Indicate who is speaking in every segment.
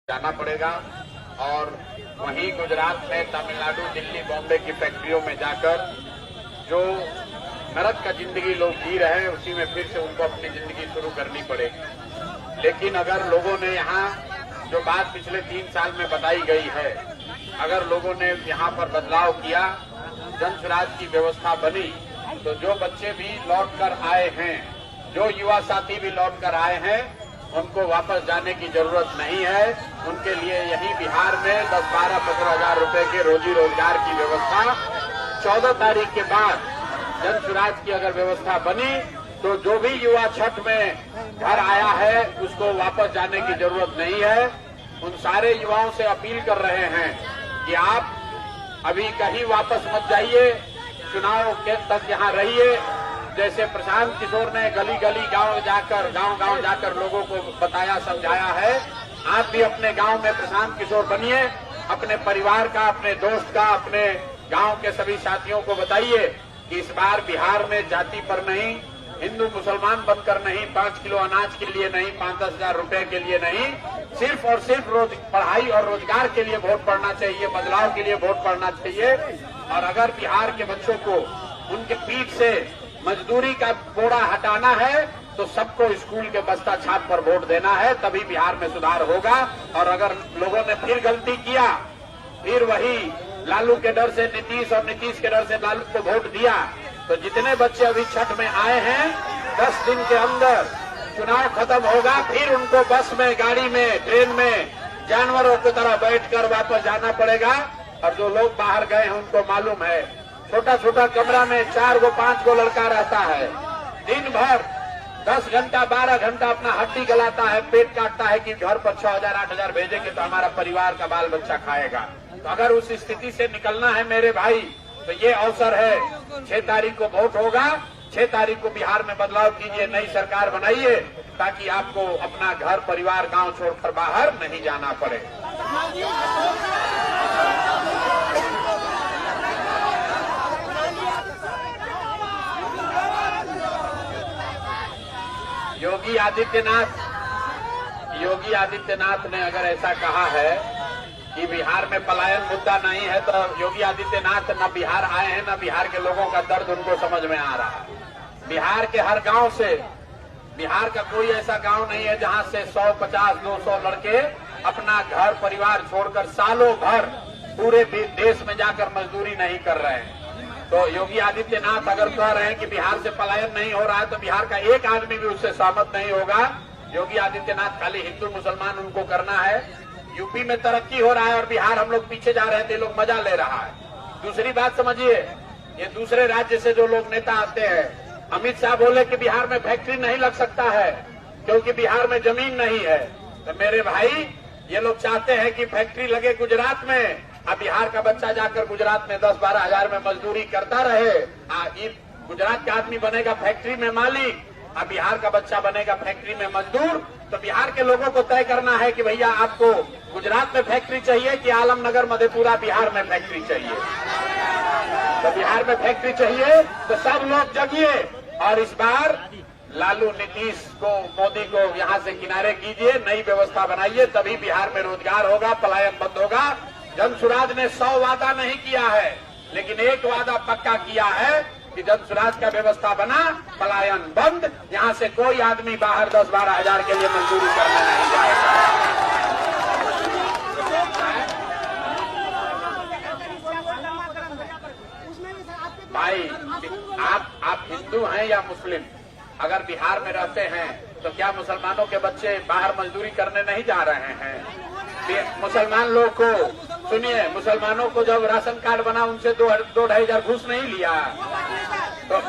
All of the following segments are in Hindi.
Speaker 1: जाना पड़ेगा और वहीं गुजरात में, तमिलनाडु, दिल्ली, बॉम्बे की फैक्ट्रियों में जाकर जो नरक का जिंदगी लोग जी रहे हैं उसी में फिर से उनको अपनी जिंदगी शुरू करनी पड़ेगी। लेकिन अगर लोगों ने यहाँ जो बात पिछले 3 साल में बताई गई है, अगर लोगों ने यहाँ पर बदलाव किया, जन स्वराज की व्यवस्था बनी, तो जो बच्चे भी लौट कर आए हैं, जो युवा साथी भी लौट कर आए हैं, उनको वापस जाने की जरूरत नहीं है। उनके लिए यही बिहार में 10, 12, 15 हजार रुपए के रोजी रोजगार की व्यवस्था 14 तारीख के बाद जन स्वराज की अगर व्यवस्था बनी तो जो भी युवा छठ में घर आया है उसको वापस जाने की जरूरत नहीं है। उन सारे युवाओं से अपील कर रहे हैं कि आप अभी कहीं वापस मत जाइए, चुनाव के तक यहाँ रहिए। जैसे प्रशांत किशोर ने गली गली गांव जाकर लोगों को बताया, समझाया है, आप भी अपने गांव में प्रशांत किशोर बनिए। अपने परिवार का, अपने दोस्त का, अपने गांव के सभी साथियों को बताइए कि इस बार बिहार में जाति पर नहीं, हिंदू मुसलमान बनकर नहीं, 5 किलो अनाज के लिए नहीं, 5-10 हजार रुपए के लिए नहीं, सिर्फ और सिर्फ पढ़ाई और रोजगार के लिए वोट पड़ना चाहिए, बदलाव के लिए वोट पड़ना चाहिए। और अगर बिहार के बच्चों को उनके पीठ से मजदूरी का बोरा हटाना है तो सबको स्कूल के बस्ता छाप पर वोट देना है, तभी बिहार में सुधार होगा। और अगर लोगों ने फिर गलती किया, फिर वही लालू के डर से नीतीश और नीतीश के डर से लालू को वोट दिया, तो जितने बच्चे अभी छठ में आए हैं 10 दिन के अंदर चुनाव खत्म होगा, फिर उनको बस में, गाड़ी में, ट्रेन में जानवरों की तरह बैठकर वापस जाना पड़ेगा। और जो लोग बाहर गए हैं उनको मालूम है, छोटा छोटा कमरा में 4 गो 5 गो लड़का रहता है, दिन भर 10 घंटा 12 घंटा अपना हड्डी गलाता है, पेट काटता है कि घर पर 6,000 8,000 भेजेंगे तो हमारा परिवार का बाल बच्चा खाएगा। तो अगर उस स्थिति से निकलना है मेरे भाई, तो ये अवसर है। 6 तारीख को वोट होगा, 6 तारीख को बिहार में बदलाव कीजिए, नई सरकार बनाइए, ताकि आपको अपना घर, परिवार, गांव छोड़कर बाहर नहीं जाना पड़े। योगी आदित्यनाथ ने अगर ऐसा कहा है कि बिहार में पलायन मुद्दा नहीं है, तो योगी आदित्यनाथ न बिहार आए हैं, न बिहार के लोगों का दर्द उनको समझ में आ रहा है। बिहार के हर गांव से, बिहार का कोई ऐसा गांव नहीं है जहां से 100, 50, 200 लड़के अपना घर परिवार छोड़कर सालों भर पूरे देश में जाकर मजदूरी नहीं कर रहे हैं। तो योगी आदित्यनाथ अगर कह रहे हैं कि बिहार से पलायन नहीं हो रहा है, तो बिहार का एक आदमी भी उससे सहमत नहीं होगा। योगी आदित्यनाथ खाली हिंदू मुसलमान उनको करना है। यूपी में तरक्की हो रहा है और बिहार हम लोग पीछे जा रहे थे, लोग मजा ले रहा है। दूसरी बात समझिए, ये दूसरे राज्य से जो लोग नेता आते हैं, अमित शाह बोले कि बिहार में फैक्ट्री नहीं लग सकता है क्योंकि बिहार में जमीन नहीं है। तो मेरे भाई, ये लोग चाहते हैं कि फैक्ट्री लगे गुजरात में, अब बिहार का बच्चा जाकर गुजरात में 10-12 हजार में मजदूरी करता रहे। गुजरात का आदमी बनेगा फैक्ट्री में मालिक, अब बिहार का बच्चा बनेगा फैक्ट्री में मजदूर। तो बिहार के लोगों को तय करना है कि भैया आपको गुजरात में फैक्ट्री चाहिए कि आलमनगर, मधेपुरा बिहार में फैक्ट्री चाहिए। तो बिहार में फैक्ट्री चाहिए तो सब लोग जगिए और इस बार लालू, नीतीश को, मोदी को यहाँ से किनारे कीजिए, नई व्यवस्था बनाइए, तभी बिहार में रोजगार होगा, पलायन बंद होगा। जन स्वराज ने 100 वादा नहीं किया है, लेकिन एक वादा पक्का किया है कि जन स्वराज का व्यवस्था बना, पलायन बंद, यहाँ से कोई आदमी बाहर 10-12 हजार के लिए मजदूरी करने नहीं जाएगा। भाई, आप हिंदू हैं या मुस्लिम, अगर बिहार में रहते हैं तो क्या मुसलमानों के बच्चे बाहर मजदूरी करने नहीं जा रहे हैं? मुसलमान लोग को सुनिए, मुसलमानों को जब राशन कार्ड बना उनसे 2-2.5 हजार घूस नहीं लिया। तो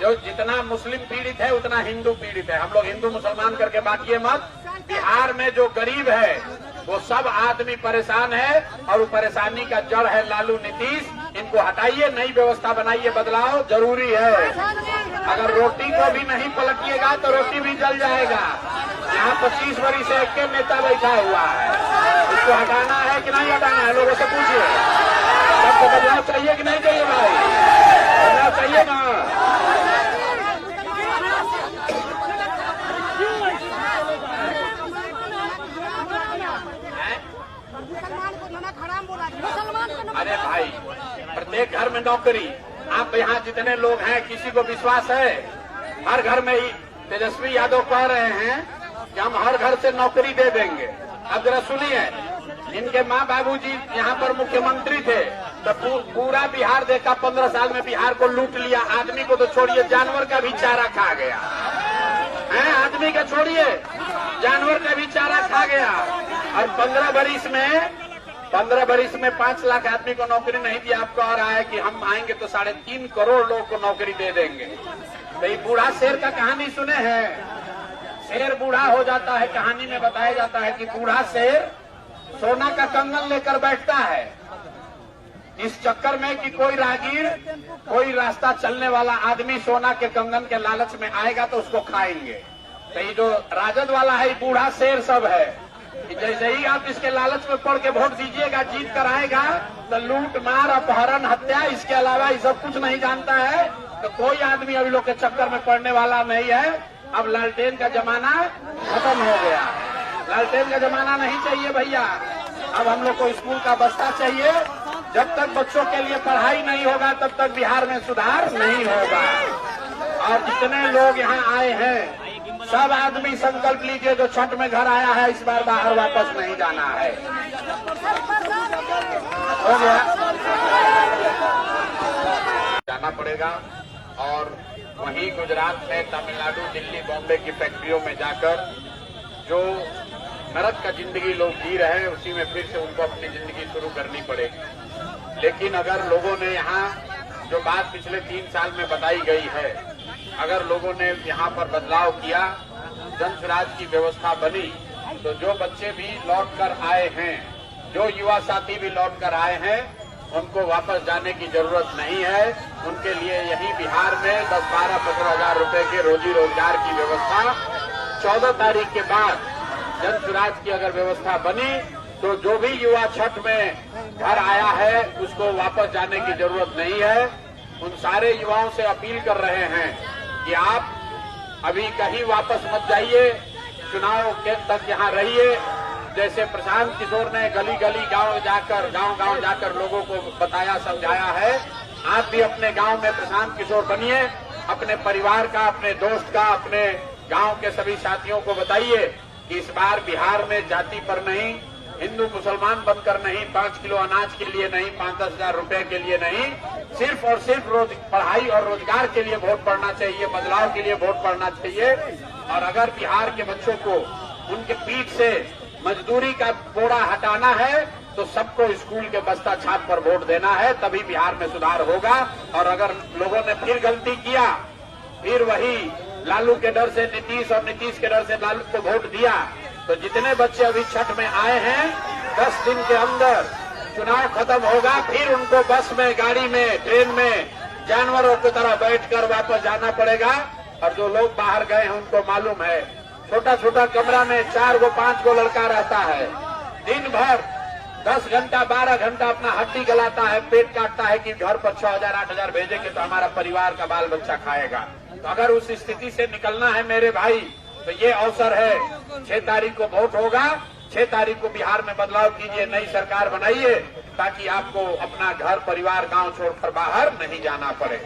Speaker 1: जो जितना मुस्लिम पीड़ित है उतना हिंदू पीड़ित है। हम लोग हिंदू मुसलमान करके बांटिए मत। बिहार में जो गरीब है वो सब आदमी परेशान है और वो परेशानी का जड़ है लालू, नीतीश। इनको हटाइए, नई व्यवस्था बनाइए, बदलाव जरूरी है। अगर रोटी को भी नहीं पलटिएगा तो रोटी भी जल जाएगा। यहाँ 25 वर्ष से एक नेता बैठा हुआ है, इसको हटाना है कि नहीं हटाना है? लोगों से पूछिए, सबको बदलाव चाहिए कि नहीं चाहिए? भाई, बदलाव चाहिए ना? मेरे भाई, प्रत्येक घर में नौकरी। आप यहाँ जितने लोग हैं, किसी को विश्वास है? हर घर में ही तेजस्वी यादव कह रहे हैं कि हम हर घर से नौकरी दे देंगे। अब जरा सुनिए, इनके माँ बाबूजी यहाँ पर मुख्यमंत्री थे तो पूरा बिहार देखा, 15 साल में बिहार को लूट लिया। आदमी को तो छोड़िए, जानवर का भी चारा खा गया है। आदमी का छोड़िए, जानवर का भी चारा खा गया। और 15 बरिस में 5 लाख आदमी को नौकरी नहीं दिया। आपको आ रहा है कि हम आएंगे तो 3.5 करोड़ लोगों को नौकरी दे देंगे। तो ये बूढ़ा शेर का कहानी सुने हैं? शेर बूढ़ा हो जाता है, कहानी में बताया जाता है कि बूढ़ा शेर सोना का कंगन लेकर बैठता है इस चक्कर में कि कोई राहगीर, कोई रास्ता चलने वाला आदमी सोना के कंगन के लालच में आएगा तो उसको खाएंगे। तो ये जो राजद वाला है, बूढ़ा शेर सब है कि जैसे ही आप इसके लालच में पड़ के वोट दीजिएगा, जीत कर आएगा तो लूट मार, अपहरण, हत्या, इसके अलावा ये सब कुछ नहीं जानता है। तो कोई आदमी अभी लोग के चक्कर में पड़ने वाला नहीं है। अब लालटेन का जमाना खत्म हो गया। लालटेन का जमाना नहीं चाहिए भैया। अब हम लोग को स्कूल का बस्ता चाहिए। जब तक बच्चों के लिए पढ़ाई नहीं होगा तब तक बिहार में सुधार नहीं होगा। और जितने लोग यहाँ आए हैं, सब आदमी संकल्प लीजिए, जो छठ में घर आया है इस बार बाहर वापस नहीं जाना है। हो गया, जाना पड़ेगा। और वहीं गुजरात में, तमिलनाडु, दिल्ली, बॉम्बे की फैक्ट्रियों में जाकर जो नरक का जिंदगी लोग जी रहे हैं, उसी में फिर से उनको अपनी जिंदगी शुरू करनी पड़ेगी। लेकिन अगर लोगों ने यहाँ जो बात पिछले 3 साल में बताई गई है, अगर लोगों ने यहाँ पर बदलाव किया, जन स्वराज की व्यवस्था बनी, तो जो बच्चे भी लौट कर आए हैं, जो युवा साथी भी लौट कर आए हैं, उनको वापस जाने की जरूरत नहीं है। उनके लिए यही बिहार में 10, 12, 15 हजार रुपए के रोजी रोजगार की व्यवस्था 14 तारीख के बाद जन स्वराज की अगर व्यवस्था बनी तो जो भी युवा छठ में घर आया है उसको वापस जाने की जरूरत नहीं है। उन सारे युवाओं से अपील कर रहे हैं कि आप अभी कहीं वापस मत जाइए, चुनाव के तक यहाँ रहिए। जैसे प्रशांत किशोर ने गली गली गांव जाकर लोगों को बताया, समझाया है, आप भी अपने गांव में प्रशांत किशोर बनिए। अपने परिवार का, अपने दोस्त का, अपने गांव के सभी साथियों को बताइए कि इस बार बिहार में जाति पर नहीं, हिंदू मुसलमान बनकर नहीं, 5 किलो अनाज के लिए नहीं, 5-10 हजार रुपए के लिए नहीं, सिर्फ और सिर्फ पढ़ाई और रोजगार के लिए वोट पड़ना चाहिए, बदलाव के लिए वोट पड़ना चाहिए। और अगर बिहार के बच्चों को उनके पीठ से मजदूरी का बोरा हटाना है तो सबको स्कूल के बस्ता छाप पर वोट देना है, तभी बिहार में सुधार होगा। और अगर लोगों ने फिर गलती किया, फिर वही लालू के डर से नीतीश और नीतीश के डर से लालू को वोट दिया, तो जितने बच्चे अभी छठ में आए हैं 10 दिन के अंदर चुनाव खत्म होगा, फिर उनको बस में, गाड़ी में, ट्रेन में जानवरों की तरह बैठकर वापस जाना पड़ेगा। और जो लोग बाहर गए हैं उनको मालूम है, छोटा छोटा कमरा में 4 गो 5 गो लड़का रहता है, दिन भर 10 घंटा 12 घंटा अपना हड्डी गलाता है, पेट काटता है कि घर पर 6,000 8,000 भेजेंगे तो हमारा परिवार का बाल बच्चा खाएगा। तो अगर उस स्थिति से निकलना है मेरे भाई, तो ये अवसर है। 6 तारीख को वोट होगा, 6 तारीख को बिहार में बदलाव कीजिए, नई सरकार बनाइए, ताकि आपको अपना घर, परिवार, गांव छोड़कर बाहर नहीं जाना पड़े।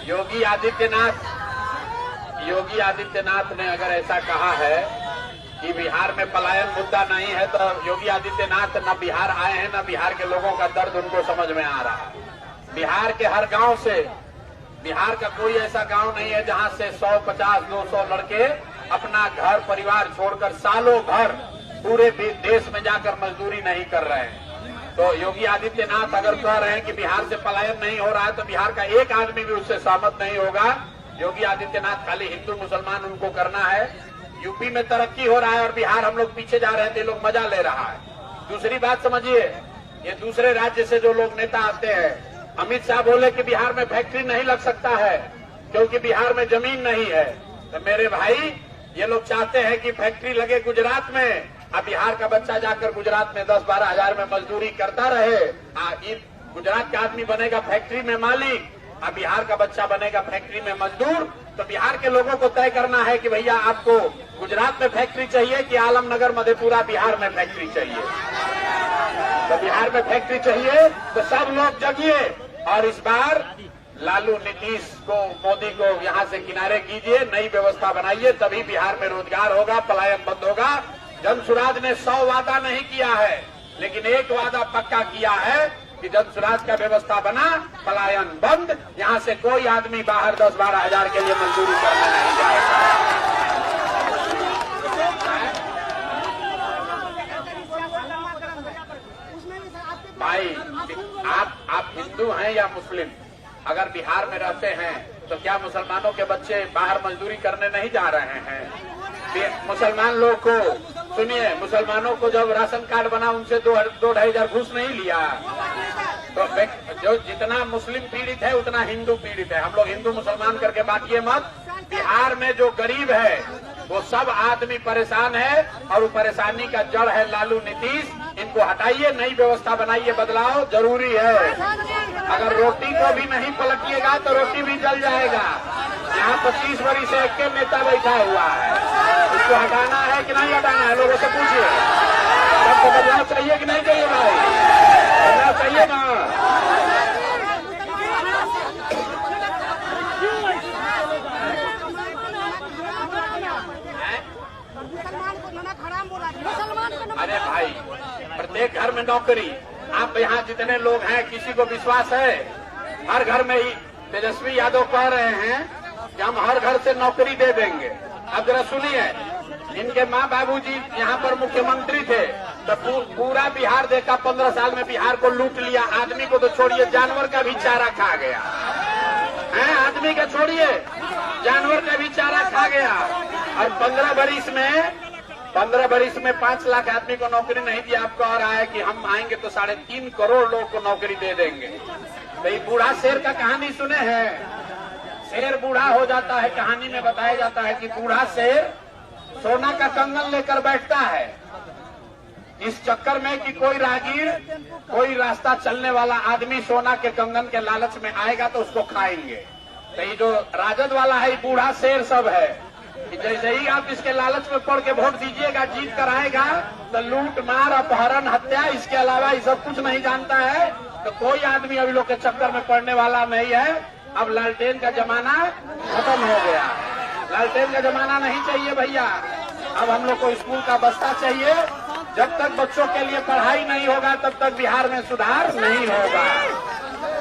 Speaker 1: योगी आदित्यनाथ ने अगर ऐसा कहा है कि बिहार में पलायन मुद्दा नहीं है, तो योगी आदित्यनाथ न बिहार आए हैं, न बिहार के लोगों का दर्द उनको समझ में आ रहा है। बिहार के हर गांव से, बिहार का कोई ऐसा गांव नहीं है जहां से 100, 50, 200 लड़के अपना घर परिवार छोड़कर सालों भर पूरे देश में जाकर मजदूरी नहीं कर रहे हैं। तो योगी आदित्यनाथ अगर कह रहे हैं कि बिहार से पलायन नहीं हो रहा है, तो बिहार का एक आदमी भी उससे सहमत नहीं होगा। योगी आदित्यनाथ खाली हिंदू मुसलमान उनको करना है। यूपी में तरक्की हो रहा है और बिहार हम लोग पीछे जा रहे थे, लोग मजा ले रहा है। दूसरी बात समझिए, ये दूसरे राज्य से जो लोग नेता आते हैं, अमित शाह बोले कि बिहार में फैक्ट्री नहीं लग सकता है क्योंकि बिहार में जमीन नहीं है। तो मेरे भाई, ये लोग चाहते हैं कि फैक्ट्री लगे गुजरात में, अब बिहार का बच्चा जाकर गुजरात में 10-12 हजार में मजदूरी करता रहे। गुजरात का आदमी बनेगा फैक्ट्री में मालिक, अब बिहार का बच्चा बनेगा फैक्ट्री में मजदूर। तो बिहार के लोगों को तय करना है कि भैया आपको गुजरात में फैक्ट्री चाहिए कि आलमनगर मधेपुरा बिहार में फैक्ट्री चाहिए। तो बिहार में फैक्ट्री चाहिए तो सब लोग जगिए और इस बार लालू नीतीश को मोदी को यहाँ से किनारे कीजिए, नई व्यवस्था बनाइए, तभी बिहार में रोजगार होगा, पलायन बंद होगा। जनसुराज ने 100 वादा नहीं किया है, लेकिन एक वादा पक्का किया है कि जनसुराज का व्यवस्था बना, पलायन बंद, यहाँ से कोई आदमी बाहर 10-12 हजार के लिए मजदूरी करने नहीं जाएगा। भाई आप हिंदू हैं या मुस्लिम, अगर बिहार में रहते हैं तो क्या मुसलमानों के बच्चे बाहर मजदूरी करने नहीं जा रहे हैं? मुसलमान लोग को सुनिए, मुसलमानों को जब राशन कार्ड बना उनसे 2-2.5 हजार घूस नहीं लिया। तो जो जितना मुस्लिम पीड़ित है उतना हिंदू पीड़ित है। हम लोग हिंदू मुसलमान करके बांटिए मत। बिहार में जो गरीब है वो सब आदमी परेशान है और वो परेशानी का जड़ है लालू नीतीश। इनको हटाइए, नई व्यवस्था बनाइए, बदलाव जरूरी है। अगर रोटी को भी नहीं पलटिएगा तो रोटी भी जल जाएगा। यहाँ 25 वर्ष से एक नेता बैठा हुआ है, इसको हटाना है कि नहीं हटाना है? लोगों से पूछिए। सबको बदलाव चाहिए कि नहीं चाहिए भाई? बदलाव चाहिए ना? अरे भाई, प्रत्येक घर में नौकरी। आप यहाँ जितने लोग हैं, किसी को विश्वास है? हर घर में ही तेजस्वी यादव कह रहे हैं कि हम हर घर से नौकरी दे देंगे। अब जरा सुनिए, इनके माँ बाबूजी यहाँ पर मुख्यमंत्री थे तो पूरा बिहार देखा, 15 साल में बिहार को लूट लिया। आदमी को तो छोड़िए, जानवर का भी चारा खा गया है। आदमी का छोड़िए, जानवर का भी चारा खा गया। और 15 बरिस में 5 लाख आदमी को नौकरी नहीं दिया। आपको आ रहा है कि हम आएंगे तो 3.5 करोड़ लोग को नौकरी दे देंगे। तो ये बूढ़ा शेर का कहानी सुने हैं? शेर बूढ़ा हो जाता है, कहानी में बताया जाता है कि बूढ़ा शेर सोना का कंगन लेकर बैठता है इस चक्कर में कि कोई राहगीर, कोई रास्ता चलने वाला आदमी सोना के कंगन के लालच में आएगा तो उसको खाएंगे। तो ये जो राजद वाला है, बूढ़ा शेर सब है कि जैसे ही आप इसके लालच में पड़ के वोट दीजिएगा, जीत कर आएगा तो लूट मार, अपहरण, हत्या, इसके अलावा ये सब कुछ नहीं जानता है। तो कोई आदमी अभी लोग के चक्कर में पड़ने वाला नहीं है। अब लालटेन का जमाना खत्म हो गया। लालटेन का जमाना नहीं चाहिए भैया। अब हम लोग को स्कूल का बस्ता चाहिए। जब तक बच्चों के लिए पढ़ाई नहीं होगा तब तक बिहार में सुधार नहीं होगा।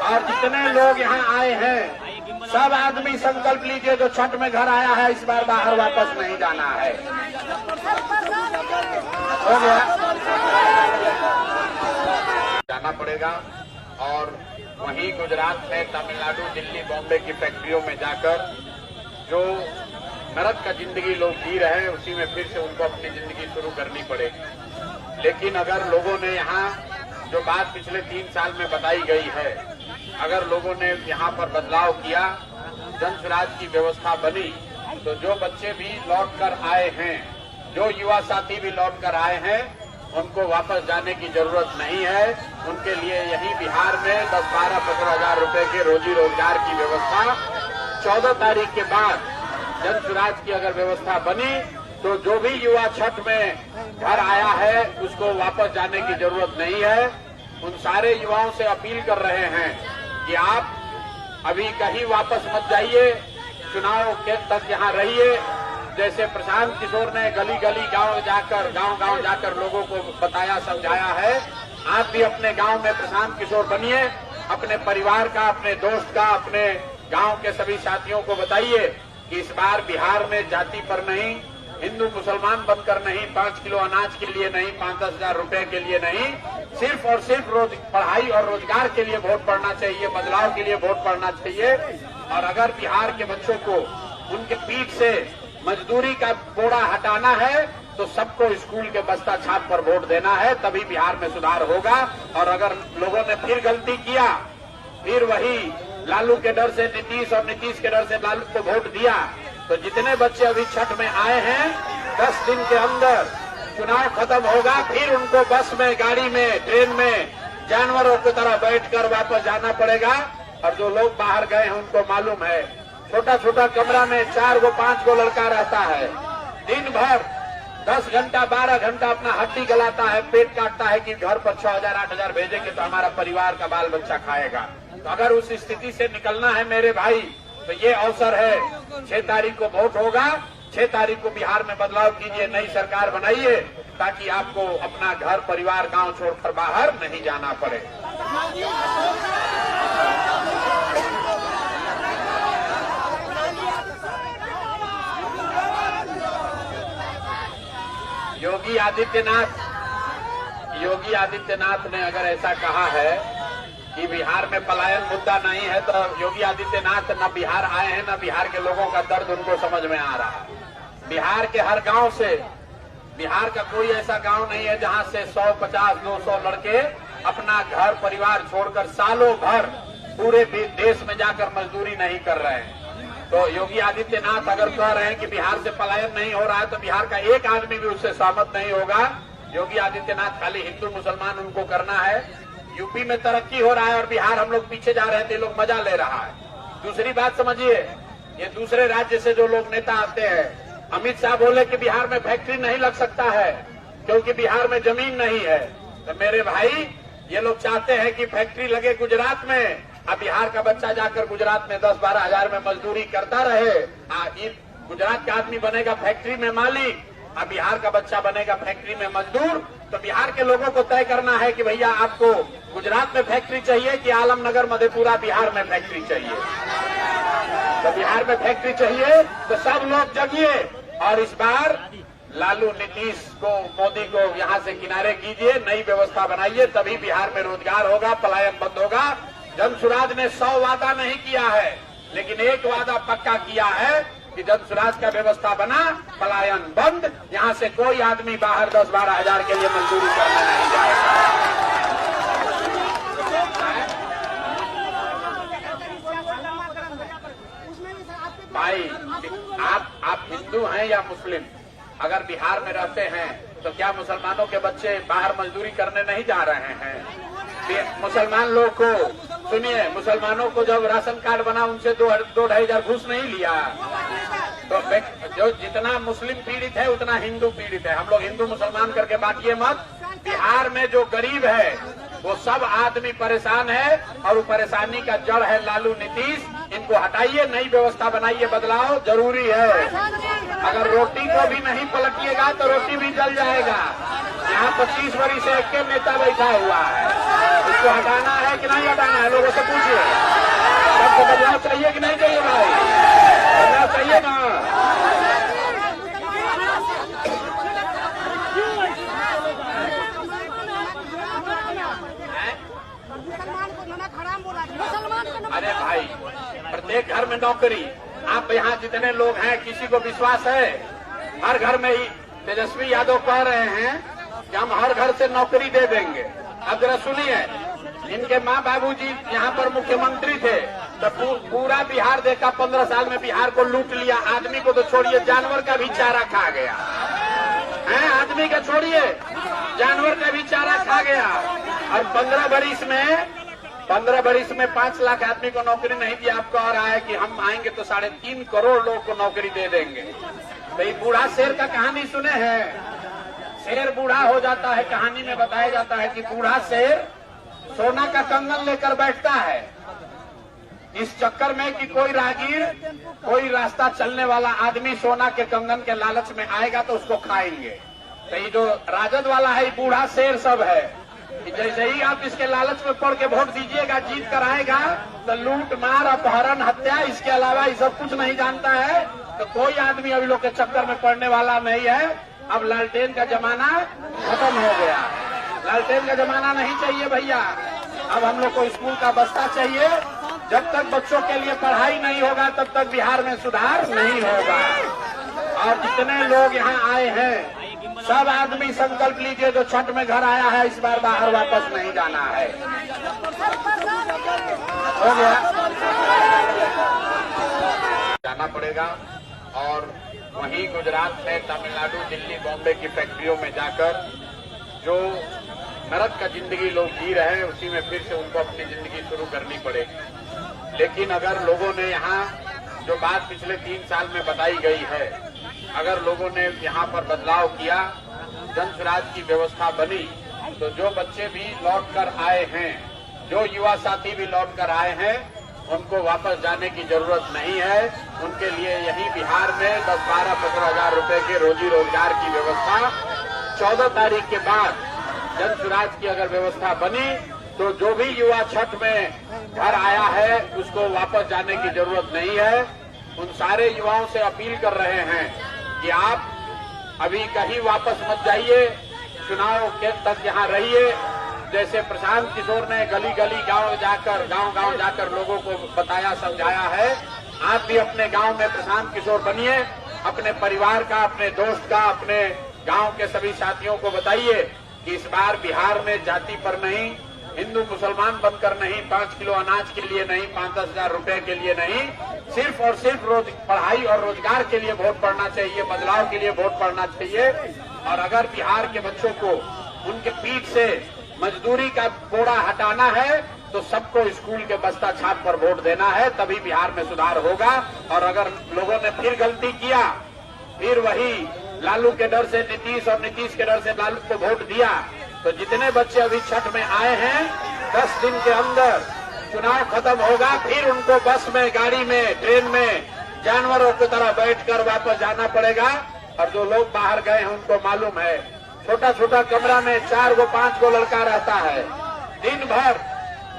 Speaker 1: और जितने लोग यहाँ आए हैं, सब आदमी संकल्प लीजिए, जो छठ में घर आया है इस बार बाहर वापस नहीं जाना है। हो गया, जाना पड़ेगा। और वहीं गुजरात में, तमिलनाडु, दिल्ली, बॉम्बे की फैक्ट्रियों में जाकर जो नरक का जिंदगी लोग जी रहे हैं उसी में फिर से उनको अपनी जिंदगी शुरू करनी पड़ेगी। लेकिन अगर लोगों ने यहाँ जो बात पिछले 3 साल में बताई गई है, अगर लोगों ने यहाँ पर बदलाव किया, जनसुराज की व्यवस्था बनी, तो जो बच्चे भी लौट कर आए हैं, जो युवा साथी भी लौट कर आए हैं, उनको वापस जाने की जरूरत नहीं है। उनके लिए यही बिहार में 10-12-15 हजार रुपए के रोजी रोजगार की व्यवस्था 14 तारीख के बाद जनसुराज की अगर व्यवस्था बनी तो जो भी युवा छठ में घर आया है उसको वापस जाने की जरूरत नहीं है। उन सारे युवाओं से अपील कर रहे हैं कि आप अभी कहीं वापस मत जाइए, चुनाव के तक यहाँ रहिए। जैसे प्रशांत किशोर ने गली गली गांव जाकर लोगों को बताया, समझाया है, आप भी अपने गांव में प्रशांत किशोर बनिए। अपने परिवार का, अपने दोस्त का, अपने गांव के सभी साथियों को बताइए कि इस बार बिहार में जाति पर नहीं, हिंदू मुसलमान बनकर नहीं, 5 किलो अनाज के लिए नहीं, 5-10 हजार रुपए के लिए नहीं, सिर्फ और सिर्फ पढ़ाई और रोजगार के लिए वोट पड़ना चाहिए, बदलाव के लिए वोट पड़ना चाहिए। और अगर बिहार के बच्चों को उनके पीठ से मजदूरी का बोरा हटाना है तो सबको स्कूल के बस्ता छाप पर वोट देना है, तभी बिहार में सुधार होगा। और अगर लोगों ने फिर गलती किया, फिर वही लालू के डर से नीतीश और नीतीश के डर से लालू को वोट दिया, तो जितने बच्चे अभी छठ में आए हैं 10 दिन के अंदर चुनाव खत्म होगा, फिर उनको बस में, गाड़ी में, ट्रेन में जानवरों की तरह बैठकर वापस जाना पड़ेगा। और जो लोग बाहर गए हैं उनको मालूम है छोटा छोटा कमरा में 4 गो 5 गो लड़का रहता है, दिन भर 10 घंटा 12 घंटा अपना हड्डी गलाता है, पेट काटता है कि घर पर 6,000 8,000 भेजेंगे तो हमारा परिवार का बाल बच्चा खाएगा। तो अगर उस स्थिति से निकलना है मेरे भाई, तो ये अवसर है। 6 तारीख को वोट होगा, 6 तारीख को बिहार में बदलाव कीजिए, नई सरकार बनाइए, ताकि आपको अपना घर परिवार गांव छोड़कर बाहर नहीं जाना पड़े। योगी आदित्यनाथ ने अगर ऐसा कहा है कि बिहार में पलायन मुद्दा नहीं है, तो योगी आदित्यनाथ न बिहार आए हैं, न बिहार के लोगों का दर्द उनको समझ में आ रहा है। बिहार के हर गांव से, बिहार का कोई ऐसा गांव नहीं है जहां से 150-200 लड़के अपना घर परिवार छोड़कर सालों भर पूरे देश में जाकर मजदूरी नहीं कर रहे हैं। तो योगी आदित्यनाथ अगर कह रहे हैं कि बिहार से पलायन नहीं हो रहा है, तो बिहार का एक आदमी भी उससे सहमत नहीं होगा। योगी आदित्यनाथ खाली हिंदू मुसलमान उनको करना है। यूपी में तरक्की हो रहा है और बिहार हम लोग पीछे जा रहे हैं, तो लोग मजा ले रहा है। दूसरी बात समझिए, ये दूसरे राज्य से जो लोग नेता आते हैं, अमित शाह बोले कि बिहार में फैक्ट्री नहीं लग सकता है क्योंकि बिहार में जमीन नहीं है। तो मेरे भाई, ये लोग चाहते हैं कि फैक्ट्री लगे गुजरात में, अब बिहार का बच्चा जाकर गुजरात में 10-12 हजार में मजदूरी करता रहे। गुजरात का आदमी बनेगा फैक्ट्री में मालिक, अब बिहार का बच्चा बनेगा फैक्ट्री में मजदूर। तो बिहार के लोगों को तय करना है कि भैया आपको गुजरात में फैक्ट्री चाहिए कि आलमनगर मधेपुरा बिहार में फैक्ट्री चाहिए। तो बिहार में फैक्ट्री चाहिए तो सब लोग जगिए और इस बार लालू नीतीश को, मोदी को यहाँ से किनारे कीजिए, नई व्यवस्था बनाइए, तभी बिहार में रोजगार होगा, पलायन बंद होगा। जनसुराज ने 100 वादा नहीं किया है, लेकिन एक वादा पक्का किया है कि जनसुराज का व्यवस्था बना, पलायन बंद, यहाँ से कोई आदमी बाहर 10-12 हजार के लिए मजदूरी करने नहीं जाएगा। भाई, आप हिंदू हैं या मुस्लिम, अगर बिहार में रहते हैं तो क्या मुसलमानों के बच्चे बाहर मजदूरी करने नहीं जा रहे हैं? मुसलमान लोग को सुनिए, मुसलमानों को जब राशन कार्ड बना उनसे 2-2.5 हजार घूस नहीं लिया। तो जो जितना मुस्लिम पीड़ित है उतना हिंदू पीड़ित है। हम लोग हिंदू मुसलमान करके बांटिए मत। बिहार में जो गरीब है वो सब आदमी परेशान है और वो परेशानी का जड़ है लालू नीतीश। इनको हटाइए, नई व्यवस्था बनाइए, बदलाव जरूरी है। अगर रोटी को भी नहीं पलटिएगा तो रोटी भी जल जाएगा। यहाँ 25 वर्ष से एक नेता बैठा हुआ है, इसको हटाना है कि नहीं हटाना है? लोगों से पूछिए, सबको बदलाव चाहिए कि नहीं चाहिए? भाई, बदलाव चाहिए ना? अरे भाई, प्रत्येक घर में नौकरी। आप यहाँ जितने लोग हैं, किसी को विश्वास है? हर घर में ही तेजस्वी यादव कह रहे हैं कि हम हर घर से नौकरी दे देंगे। अब जरा सुनिए, इनके माँ बाबूजी यहाँ पर मुख्यमंत्री थे तो पूरा बिहार देखा, 15 साल में बिहार को लूट लिया। आदमी को तो छोड़िए, जानवर का भी चारा खा गया है। आदमी का छोड़िए, जानवर का भी चारा खा गया। और 15 बरिस में 5 लाख आदमी को नौकरी नहीं दिया। आपको कह रहा है कि हम आएंगे तो 3.5 करोड़ लोग को नौकरी दे देंगे। तो ये बूढ़ा शेर का कहानी सुने हैं? शेर बूढ़ा हो जाता है, कहानी में बताया जाता है कि बूढ़ा शेर सोना का कंगन लेकर बैठता है इस चक्कर में कि कोई राहगीर, कोई रास्ता चलने वाला आदमी सोना के कंगन के लालच में आएगा तो उसको खाएंगे। तो ये जो राजद वाला है, बूढ़ा शेर सब है। जैसे ही आप इसके लालच में पड़ के वोट दीजिएगा, जीत कर आएगा तो लूट मार, अपहरण, हत्या, इसके अलावा ये सब कुछ नहीं जानता है। तो कोई आदमी अभी लोग के चक्कर में पड़ने वाला नहीं है। अब लालटेन का जमाना खत्म हो गया। लालटेन का जमाना नहीं चाहिए भैया। अब हम लोग को स्कूल का बस्ता चाहिए। जब तक बच्चों के लिए पढ़ाई नहीं होगा तब तक बिहार में सुधार नहीं होगा। और जितने लोग यहाँ आए हैं, सब आदमी संकल्प लीजिए, जो छठ में घर आया है इस बार बाहर वापस नहीं जाना है। हो गया, जाना पड़ेगा। और वहीं गुजरात में, तमिलनाडु, दिल्ली, बॉम्बे की फैक्ट्रियों में जाकर जो नरक का जिंदगी लोग जी रहे हैं, उसी में फिर से उनको अपनी जिंदगी शुरू करनी पड़ेगी। लेकिन अगर लोगों ने यहाँ जो बात पिछले 3 साल में बताई गई है, अगर लोगों ने यहाँ पर बदलाव किया, जन स्वराज की व्यवस्था बनी, तो जो बच्चे भी लौट कर आए हैं, जो युवा साथी भी लौट कर आए हैं, उनको वापस जाने की जरूरत नहीं है। उनके लिए यही बिहार में 10, 12, 15 हजार रुपए के रोजी रोजगार की व्यवस्था 14 तारीख के बाद जन स्वराज की अगर व्यवस्था बनी, तो जो भी युवा छठ में घर आया है उसको वापस जाने की जरूरत नहीं है। उन सारे युवाओं से अपील कर रहे हैं कि आप अभी कहीं वापस मत जाइए, चुनाव के तक यहाँ रहिए। जैसे प्रशांत किशोर ने गली गली गांव जाकर लोगों को बताया, समझाया है, आप भी अपने गांव में प्रशांत किशोर बनिए। अपने परिवार का, अपने दोस्त का, अपने गांव के सभी साथियों को बताइए कि इस बार बिहार में जाति पर नहीं, हिंदू मुसलमान बनकर नहीं, 5 किलो अनाज के लिए नहीं, 5-10 हजार रुपए के लिए नहीं, सिर्फ और सिर्फ पढ़ाई और रोजगार के लिए वोट पड़ना चाहिए, बदलाव के लिए वोट पड़ना चाहिए। और अगर बिहार के बच्चों को उनके पीठ से मजदूरी का बोरा हटाना है, तो सबको स्कूल के बस्ता छाप पर वोट देना है, तभी बिहार में सुधार होगा। और अगर लोगों ने फिर गलती किया, फिर वही लालू के डर से नीतीश और नीतीश के डर से लालू को वोट दिया, तो जितने बच्चे अभी छठ में आए हैं, 10 दिन के अंदर चुनाव खत्म होगा, फिर उनको बस में, गाड़ी में, ट्रेन में जानवरों की तरह बैठकर वापस जाना पड़ेगा। और जो लोग बाहर गए हैं उनको मालूम है, छोटा छोटा कमरा में 4 गो 5 गो लड़का रहता है, दिन भर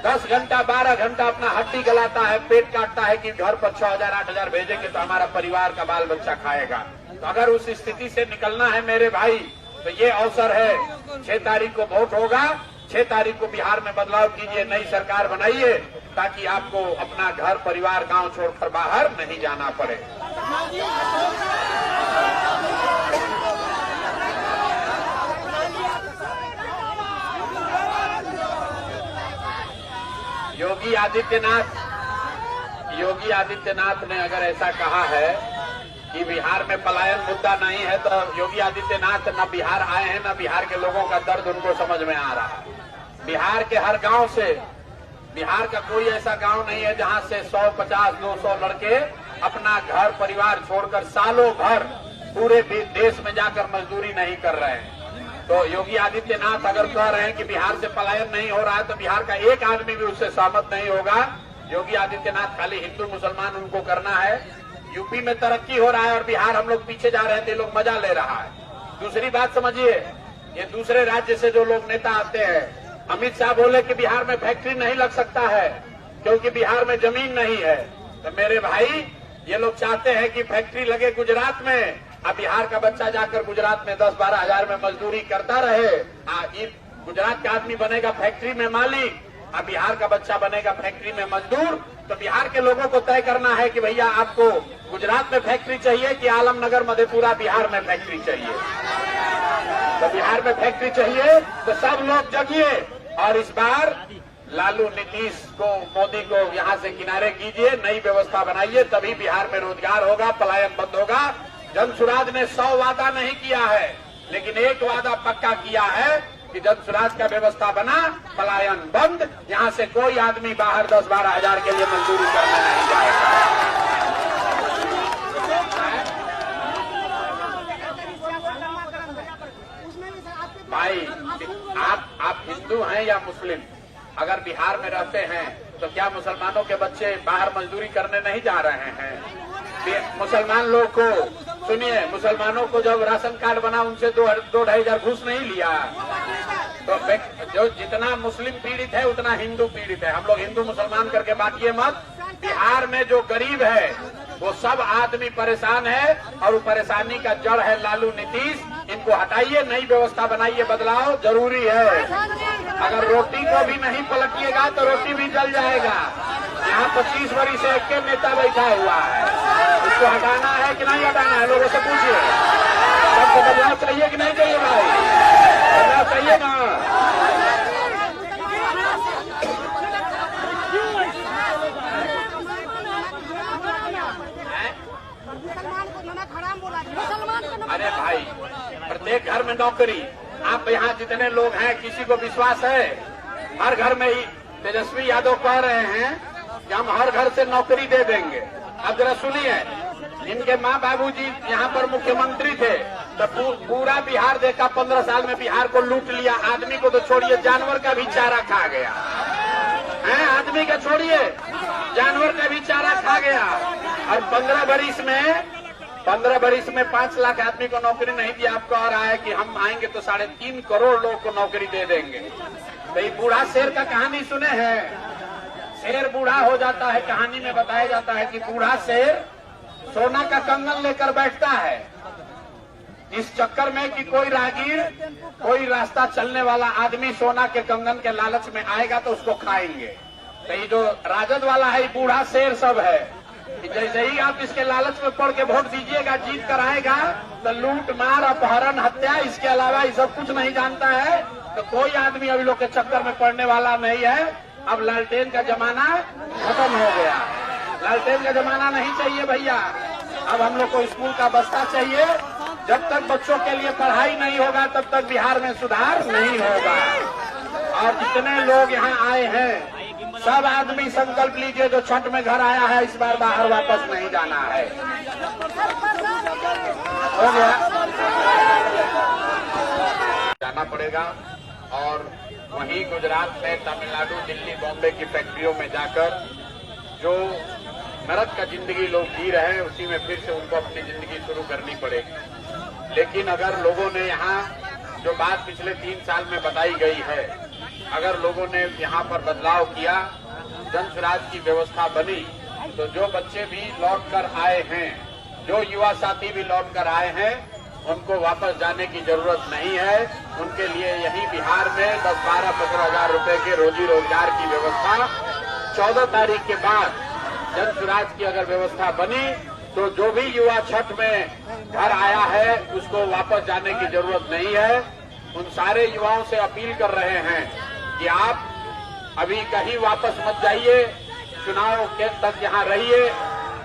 Speaker 1: 10 घंटा 12 घंटा अपना हड्डी गलाता है, पेट काटता है कि घर पर 6,000 8,000 भेजेंगे तो हमारा परिवार का बाल बच्चा खाएगा। तो अगर उस स्थिति से निकलना है मेरे भाई, तो ये अवसर है। 6 तारीख को वोट होगा, 6 तारीख को बिहार में बदलाव कीजिए, नई सरकार बनाइए, ताकि आपको अपना घर परिवार गांव छोड़कर बाहर नहीं जाना पड़े। योगी आदित्यनाथ ने अगर ऐसा कहा है कि बिहार में पलायन मुद्दा नहीं है, तो योगी आदित्यनाथ न बिहार आए हैं, न बिहार के लोगों का दर्द उनको समझ में आ रहा है। बिहार के हर गांव से, बिहार का कोई ऐसा गांव नहीं है जहां से 100, 50, 200 लड़के अपना घर परिवार छोड़कर सालों भर पूरे देश में जाकर मजदूरी नहीं कर रहे हैं। तो योगी आदित्यनाथ अगर कह रहे हैं कि बिहार से पलायन नहीं हो रहा है, तो बिहार का एक आदमी भी उससे सहमत नहीं होगा। योगी आदित्यनाथ खाली हिंदू मुसलमान उनको करना है। यूपी में तरक्की हो रहा है और बिहार हम लोग पीछे जा रहे थे, लोग मजा ले रहा है। दूसरी बात समझिए, ये दूसरे राज्य से जो लोग नेता आते हैं, अमित शाह बोले कि बिहार में फैक्ट्री नहीं लग सकता है क्योंकि बिहार में जमीन नहीं है। तो मेरे भाई, ये लोग चाहते हैं कि फैक्ट्री लगे गुजरात में, अब बिहार का बच्चा जाकर गुजरात में 10-12 हजार में मजदूरी करता रहे। गुजरात का आदमी बनेगा फैक्ट्री में मालिक, अब बिहार का बच्चा बनेगा फैक्ट्री में मजदूर। तो बिहार के लोगों को तय करना है कि भैया आपको गुजरात में फैक्ट्री चाहिए कि आलमनगर मधेपुरा बिहार में फैक्ट्री चाहिए। तो बिहार में फैक्ट्री चाहिए तो सब लोग जगिए और इस बार लालू, नीतीश को, मोदी को यहाँ से किनारे कीजिए, नई व्यवस्था बनाइए, तभी बिहार में रोजगार होगा, पलायन बंद होगा। जन स्वराज ने 100 वादा नहीं किया है, लेकिन एक वादा पक्का किया है कि जन स्वराज का व्यवस्था बना, पलायन बंद, यहाँ से कोई आदमी बाहर 10-12 हजार के लिए मजदूरी करने नहीं जाएगा। भाई, आप हिंदू हैं या मुस्लिम, अगर बिहार में रहते हैं तो क्या मुसलमानों के बच्चे बाहर मजदूरी करने नहीं जा रहे हैं? मुसलमान लोग को सुनिए, मुसलमानों को जब राशन कार्ड बना उनसे 2-2.5 हजार घूस नहीं लिया। तो जो जितना मुस्लिम पीड़ित है उतना हिंदू पीड़ित है। हम लोग हिंदू मुसलमान करके बांटिए मत। बिहार में जो गरीब है वो सब आदमी परेशान है और वो परेशानी का जड़ है लालू, नीतीश। इनको हटाइए, नई व्यवस्था बनाइए, बदलाव जरूरी है। अगर रोटी को भी नहीं पलटिएगा तो रोटी भी जल जाएगा। यहाँ 25 वर्ष से एक नेता बैठा हुआ है, उसको हटाना है कि नहीं हटाना है? लोगों से पूछिए, सबको बदलाव चाहिए कि नहीं चाहिए? भाई, बदलाव चाहिए ना? अरे भाई, प्रत्येक घर में नौकरी। आप यहाँ जितने लोग हैं, किसी को विश्वास है? हर घर में ही तेजस्वी यादव कह रहे हैं कि हम हर घर से नौकरी दे देंगे। अब जरा सुनिए, इनके माँ बाबूजी यहाँ पर मुख्यमंत्री थे तो पूरा बिहार देखा, 15 साल में बिहार को लूट लिया। आदमी को तो छोड़िए, जानवर का भी चारा खा गया है। आदमी का छोड़िए, जानवर का भी चारा खा गया। और 15 बरिस में 5 लाख आदमी को नौकरी नहीं दिया। आपको और रहा है कि हम आएंगे तो 3.5 करोड़ लोग को नौकरी दे देंगे। तो ये बूढ़ा शेर का कहानी सुने हैं? शेर बूढ़ा हो जाता है, कहानी में बताया जाता है कि बूढ़ा शेर सोना का कंगन लेकर बैठता है इस चक्कर में कि कोई राहगीर, कोई रास्ता चलने वाला आदमी सोना के कंगन के लालच में आएगा तो उसको खाएंगे। तो ये जो राजद वाला है, बूढ़ा शेर सब है कि जैसे ही आप इसके लालच में पड़ के वोट दीजिएगा, जीत कर आएगा तो लूट मार, अपहरण, हत्या, इसके अलावा ये सब कुछ नहीं जानता है। तो कोई आदमी अभी लोग के चक्कर में पड़ने वाला नहीं है। अब लालटेन का जमाना खत्म हो गया। लालटेन का जमाना नहीं चाहिए भैया। अब हम लोग को स्कूल का बस्ता चाहिए। जब तक बच्चों के लिए पढ़ाई नहीं होगा तब तक बिहार में सुधार नहीं होगा। और जितने लोग यहाँ आए हैं, सब आदमी संकल्प लीजिए, जो छठ में घर आया है इस बार बाहर वापस नहीं जाना है। हो गया, जाना पड़ेगा। और वहीं गुजरात में, तमिलनाडु, दिल्ली, बॉम्बे की फैक्ट्रियों में जाकर जो नरक का जिंदगी लोग जी रहे हैं, उसी में फिर से उनको अपनी जिंदगी शुरू करनी पड़ेगी। लेकिन अगर लोगों ने यहाँ जो बात पिछले 3 साल में बताई गई है, अगर लोगों ने यहाँ पर बदलाव किया, जन स्वराज की व्यवस्था बनी, तो जो बच्चे भी लौट कर आए हैं, जो युवा साथी भी लौट कर आए हैं, उनको वापस जाने की जरूरत नहीं है। उनके लिए यही बिहार में 10, 12, 15 हजार रुपए के रोजी रोजगार की व्यवस्था 14 तारीख के बाद जन स्वराज की अगर व्यवस्था बनी तो जो भी युवा छठ में घर आया है उसको वापस जाने की जरूरत नहीं है। उन सारे युवाओं से अपील कर रहे हैं कि आप अभी कहीं वापस मत जाइए, चुनाव के तक यहाँ रहिए।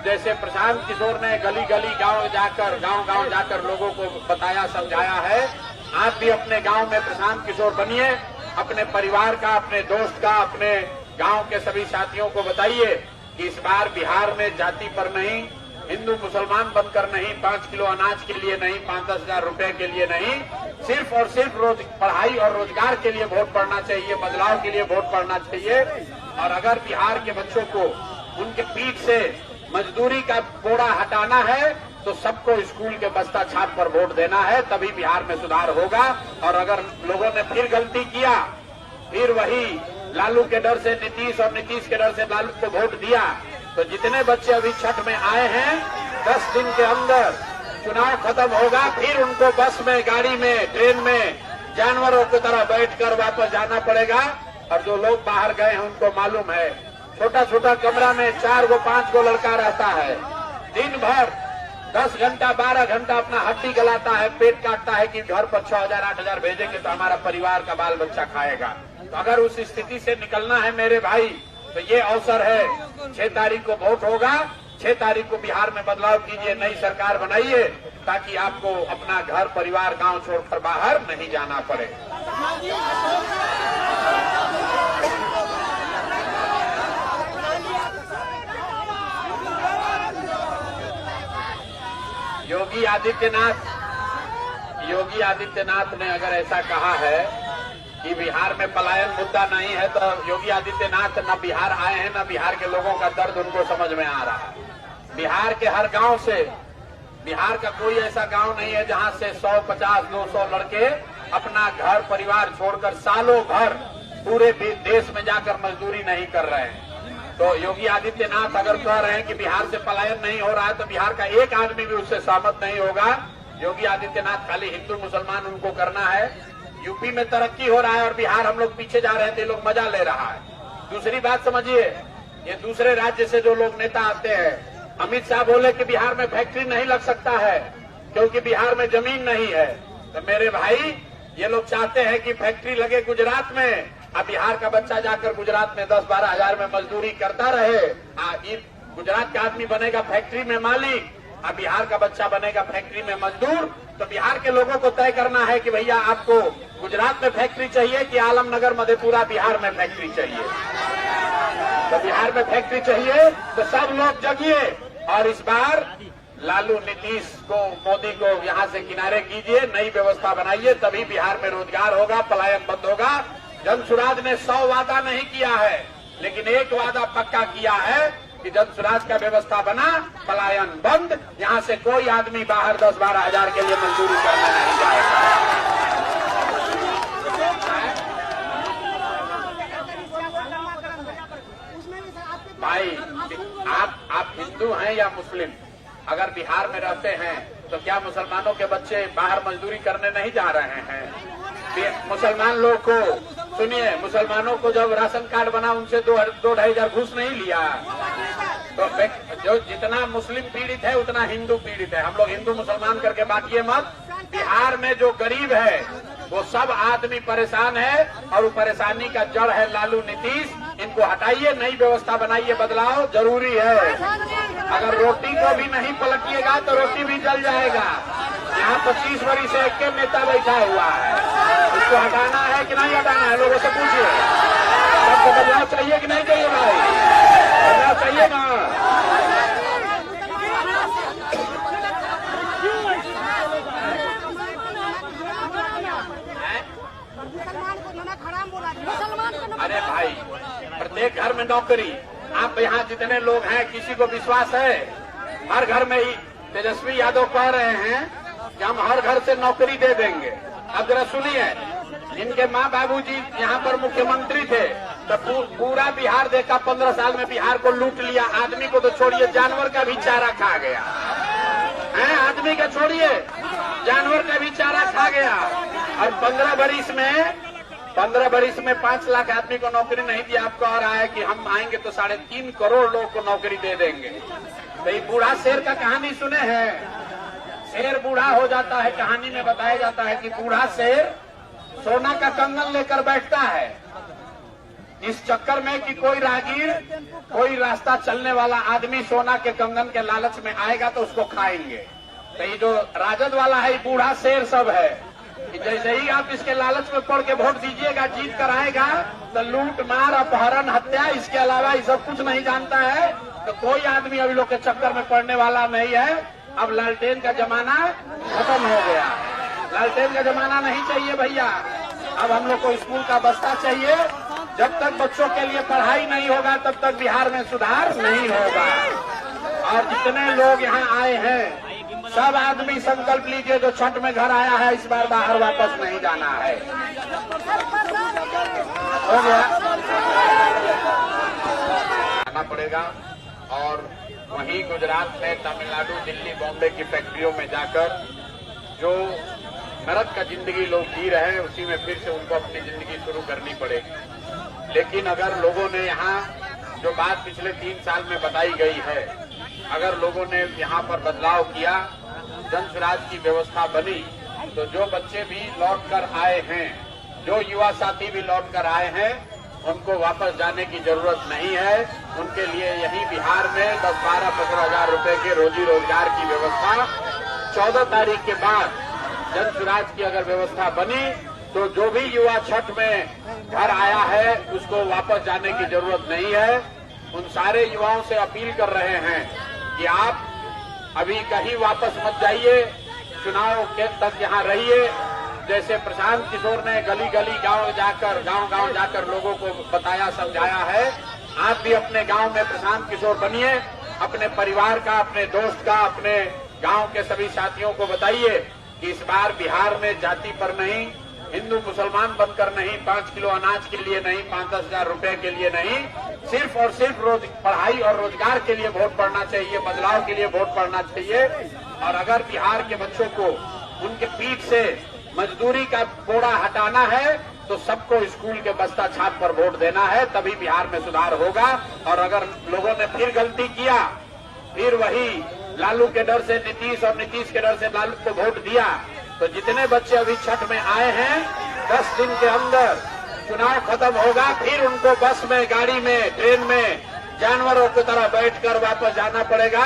Speaker 1: जैसे प्रशांत किशोर ने गली गली गांव जाकर लोगों को बताया, समझाया है, आप भी अपने गांव में प्रशांत किशोर बनिए। अपने परिवार का, अपने दोस्त का, अपने गांव के सभी साथियों को बताइए कि इस बार बिहार में जाति पर नहीं, हिंदू मुसलमान बनकर नहीं, 5 किलो अनाज के लिए नहीं, 5-10 हजार रुपए के लिए नहीं, सिर्फ और सिर्फ पढ़ाई और रोजगार के लिए वोट पड़ना चाहिए, बदलाव के लिए वोट पड़ना चाहिए। और अगर बिहार के बच्चों को उनके पीठ से मजदूरी का बोरा हटाना है तो सबको स्कूल के बस्ता छाप पर वोट देना है, तभी बिहार में सुधार होगा। और अगर लोगों ने फिर गलती किया, फिर वही लालू के डर से नीतीश और नीतीश के डर से लालू को वोट दिया, तो जितने बच्चे अभी छठ में आए हैं 10 दिन के अंदर चुनाव खत्म होगा, फिर उनको बस में, गाड़ी में, ट्रेन में जानवरों की तरह बैठकर वापस जाना पड़ेगा। और जो लोग बाहर गए हैं उनको मालूम है, छोटा छोटा कमरा में 4 गो 5 गो लड़का रहता है, दिन भर 10 घंटा 12 घंटा अपना हड्डी गलाता है, पेट काटता है कि घर पर 6,000 8,000 भेजेंगे तो हमारा परिवार का बाल बच्चा खाएगा। तो अगर उस स्थिति से निकलना है मेरे भाई, तो ये अवसर है। 6 तारीख को वोट होगा, 6 तारीख को बिहार में बदलाव कीजिए, नई सरकार बनाइए, ताकि आपको अपना घर, परिवार, गांव छोड़कर बाहर नहीं जाना पड़े। योगी आदित्यनाथ ने अगर ऐसा कहा है कि बिहार में पलायन मुद्दा नहीं है, तो योगी आदित्यनाथ न बिहार आए हैं, न बिहार के लोगों का दर्द उनको समझ में आ रहा है। बिहार के हर गांव से, बिहार का कोई ऐसा गांव नहीं है जहां से 100, 50, 200 लड़के अपना घर परिवार छोड़कर सालों भर पूरे देश में जाकर मजदूरी नहीं कर रहे हैं। तो योगी आदित्यनाथ अगर कह रहे हैं कि बिहार से पलायन नहीं हो रहा है, तो बिहार का एक आदमी भी उससे सहमत नहीं होगा। योगी आदित्यनाथ खाली हिंदू मुसलमान उनको करना है। यूपी में तरक्की हो रहा है और बिहार हम लोग पीछे जा रहे थे, लोग मजा ले रहा है। दूसरी बात समझिए, ये दूसरे राज्य से जो लोग नेता आते हैं, अमित शाह बोले कि बिहार में फैक्ट्री नहीं लग सकता है क्योंकि बिहार में जमीन नहीं है। तो मेरे भाई, ये लोग चाहते हैं कि फैक्ट्री लगे गुजरात में, अब बिहार का बच्चा जाकर गुजरात में 10-12 हजार में मजदूरी करता रहे। गुजरात का आदमी बनेगा फैक्ट्री में मालिक, अब बिहार का बच्चा बनेगा फैक्ट्री में मजदूर। तो बिहार के लोगों को तय करना है कि भैया आपको गुजरात में फैक्ट्री चाहिए कि आलमनगर, मधेपुरा बिहार में फैक्ट्री चाहिए। तो बिहार में फैक्ट्री चाहिए तो सब लोग जगिए, और इस बार लालू नीतीश को, मोदी को यहाँ से किनारे कीजिए, नई व्यवस्था बनाइए, तभी बिहार में रोजगार होगा, पलायन बंद होगा। जनसुराज ने 100 वादा नहीं किया है, लेकिन एक वादा पक्का किया है कि जनसुराज का व्यवस्था बना, पलायन बंद, यहाँ से कोई आदमी बाहर 10-12 हजार के लिए मजदूरी करने नहीं जाएगा। भाई आप हिंदू हैं या मुस्लिम? अगर बिहार में रहते हैं तो क्या मुसलमानों के बच्चे बाहर मजदूरी करने नहीं जा रहे हैं? मुसलमान लोग को सुनिए, मुसलमानों को जब राशन कार्ड बना उनसे 2-2.5 हजार घूस नहीं लिया। तो जो जितना मुस्लिम पीड़ित है उतना हिंदू पीड़ित है। हम लोग हिंदू मुसलमान करके बांटिए मत। बिहार में जो गरीब है वो सब आदमी परेशान है, और वो परेशानी का जड़ है लालू नीतीश। इनको हटाइए, नई व्यवस्था बनाइए, बदलाव जरूरी है। अगर रोटी को भी नहीं पलटिएगा तो रोटी भी जल जाएगा। यहाँ 25 वर्ष से एक नेता बैठा हुआ है, इसको हटाना है कि नहीं हटाना है? लोगों से पूछिए, सबको बदलाव चाहिए कि नहीं चाहिए? भाई बदलाव चाहिए ना? अरे भाई, प्रत्येक घर में नौकरी। आप यहाँ जितने लोग हैं, किसी को विश्वास है? हर घर में ही तेजस्वी यादव कह रहे हैं कि हम हर घर से नौकरी दे देंगे। अब जरा सुनिए, इनके माँ बाबूजी यहाँ पर मुख्यमंत्री थे तो पूरा बिहार देखा, 15 साल में बिहार को लूट लिया। आदमी को तो छोड़िए, जानवर का भी चारा खा गया है। आदमी का छोड़िए, जानवर का भी चारा खा गया। और 15 बरिस में 5 लाख आदमी को नौकरी नहीं दिया। आपको आ रहा है कि हम आएंगे तो 3.5 करोड़ लोग को नौकरी दे देंगे। तो ये बूढ़ा शेर का कहानी सुने हैं? शेर बूढ़ा हो जाता है, कहानी में बताया जाता है कि बूढ़ा शेर सोना का कंगन लेकर बैठता है, इस चक्कर में कि कोई राहगीर, कोई रास्ता चलने वाला आदमी सोना के कंगन के लालच में आएगा तो उसको खाएंगे। तो ये जो राजद वाला है, बूढ़ा शेर सब है कि जैसे ही आप इसके लालच में पड़ के वोट दीजिएगा, जीत कर आएगा तो लूट मार, अपहरण, हत्या, इसके अलावा ये सब कुछ नहीं जानता है। तो कोई आदमी अभी लोग के चक्कर में पड़ने वाला नहीं है। अब लालटेन का जमाना खत्म हो गया। लालटेन का जमाना नहीं चाहिए भैया। अब हम लोग को स्कूल का बस्ता चाहिए। जब तक बच्चों के लिए पढ़ाई नहीं होगा तब तक बिहार में सुधार नहीं होगा। और जितने लोग यहाँ आए हैं, सब आदमी संकल्प लीजिए, जो छठ में घर आया है इस बार बाहर वापस नहीं जाना है। हो गया, आना पड़ेगा। और वहीं गुजरात में, तमिलनाडु, दिल्ली, बॉम्बे की फैक्ट्रियों में जाकर जो नरक का जिंदगी लोग जी रहे हैं, उसी में फिर से उनको अपनी जिंदगी शुरू करनी पड़ेगी। लेकिन अगर लोगों ने यहाँ जो बात पिछले 3 साल में बताई गई है, अगर लोगों ने यहाँ पर बदलाव किया, जनसुराज की व्यवस्था बनी, तो जो बच्चे भी लौट कर आए हैं, जो युवा साथी भी लौट कर आए हैं, उनको वापस जाने की जरूरत नहीं है। उनके लिए यही बिहार में 10, 12, 15 हजार रुपए के रोजी रोजगार की व्यवस्था 14 तारीख के बाद जनसुराज की अगर व्यवस्था बनी तो जो भी युवा छठ में घर आया है उसको वापस जाने की जरूरत नहीं है। उन सारे युवाओं से अपील कर रहे हैं कि आप अभी कहीं वापस मत जाइए, चुनाव के तक यहाँ रहिए। जैसे प्रशांत किशोर ने गली गली गांव गांव जाकर लोगों को बताया, समझाया है, आप भी अपने गांव में प्रशांत किशोर बनिए। अपने परिवार का, अपने दोस्त का, अपने गांव के सभी साथियों को बताइए कि इस बार बिहार में जाति पर नहीं, हिंदू मुसलमान बनकर नहीं, 5 किलो अनाज के लिए नहीं, 5-10 हजार रुपए के लिए नहीं, सिर्फ और सिर्फ पढ़ाई और रोजगार के लिए वोट पड़ना चाहिए, बदलाव के लिए वोट पड़ना चाहिए। और अगर बिहार के बच्चों को उनके पीठ से मजदूरी का बोरा हटाना है तो सबको स्कूल के बस्ता छाप पर वोट देना है, तभी बिहार में सुधार होगा। और अगर लोगों ने फिर गलती किया, फिर वही लालू के डर से नीतीश और नीतीश के डर से लालू को वोट दिया, तो जितने बच्चे अभी छठ में आए हैं 10 दिन के अंदर चुनाव खत्म होगा, फिर उनको बस में, गाड़ी में, ट्रेन में जानवरों की तरह बैठकर वापस जाना पड़ेगा।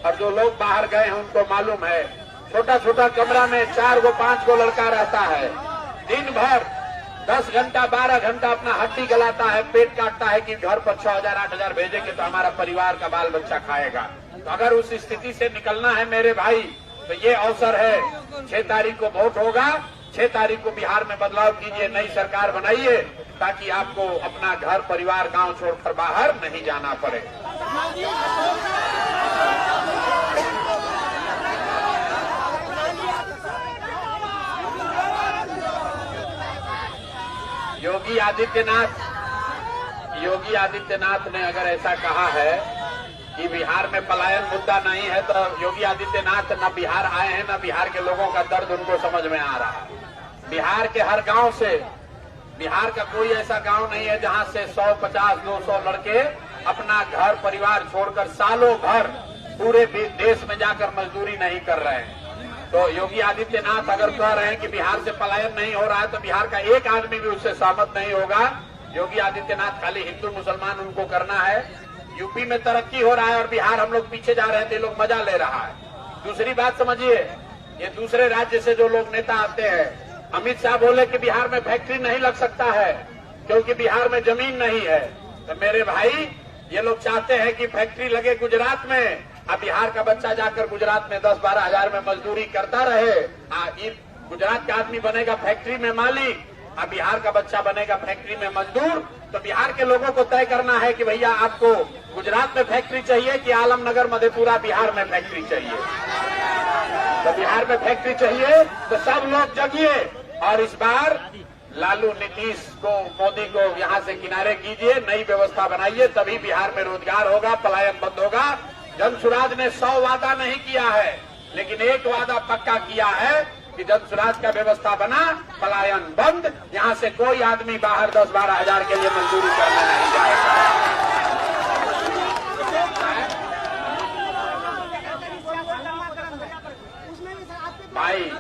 Speaker 1: और जो लोग बाहर गए हैं उनको मालूम है, छोटा छोटा कमरा में 4 गो 5 गो लड़का रहता है, दिन भर 10 घंटा 12 घंटा अपना हड्डी गलाता है, पेट काटता है कि घर पर 6,000 8,000 भेजेंगे तो हमारा परिवार का बाल बच्चा खाएगा। तो अगर उस स्थिति से निकलना है मेरे भाई, तो ये अवसर है। 6 तारीख को वोट होगा, 6 तारीख को बिहार में बदलाव कीजिए, नई सरकार बनाइए, ताकि आपको अपना घर परिवार गांव छोड़कर बाहर नहीं जाना पड़े। योगी आदित्यनाथ ने अगर ऐसा कहा है कि बिहार में पलायन मुद्दा नहीं है, तो योगी आदित्यनाथ न बिहार आए हैं, न बिहार के लोगों का दर्द उनको समझ में आ रहा है। बिहार के हर गांव से, बिहार का कोई ऐसा गांव नहीं है जहां से 100, 50, 200 लड़के अपना घर परिवार छोड़कर सालों भर पूरे देश में जाकर मजदूरी नहीं कर रहे हैं। तो योगी आदित्यनाथ अगर कह रहे हैं कि बिहार से पलायन नहीं हो रहा है, तो बिहार का एक आदमी भी उससे सहमत नहीं होगा। योगी आदित्यनाथ खाली हिंदू मुसलमान उनको करना है। यूपी में तरक्की हो रहा है और बिहार हम लोग पीछे जा रहे थे, लोग मजा ले रहा है। दूसरी बात समझिए, ये दूसरे राज्य से जो लोग नेता आते हैं, अमित शाह बोले कि बिहार में फैक्ट्री नहीं लग सकता है क्योंकि बिहार में जमीन नहीं है। तो मेरे भाई, ये लोग चाहते हैं कि फैक्ट्री लगे गुजरात में, अब बिहार का बच्चा जाकर गुजरात में 10-12 हजार में मजदूरी करता रहे। गुजरात का आदमी बनेगा फैक्ट्री में मालिक, अब बिहार का बच्चा बनेगा फैक्ट्री में मजदूर। तो बिहार के लोगों को तय करना है कि भैया आपको गुजरात में फैक्ट्री चाहिए कि आलमनगर मधेपुरा बिहार में फैक्ट्री चाहिए। तो बिहार में फैक्ट्री चाहिए तो सब लोग जगिए और इस बार लालू, नीतीश को, मोदी को यहाँ से किनारे कीजिए, नई व्यवस्था बनाइए, तभी बिहार में रोजगार होगा, पलायन बंद होगा। जनसुराज ने 100 वादा नहीं किया है, लेकिन एक वादा पक्का किया है कि जनसुराज का व्यवस्था बना, पलायन बंद, यहाँ से कोई आदमी बाहर 10-12 हजार के लिए मजदूरी करने नहीं जाएगा। भाई,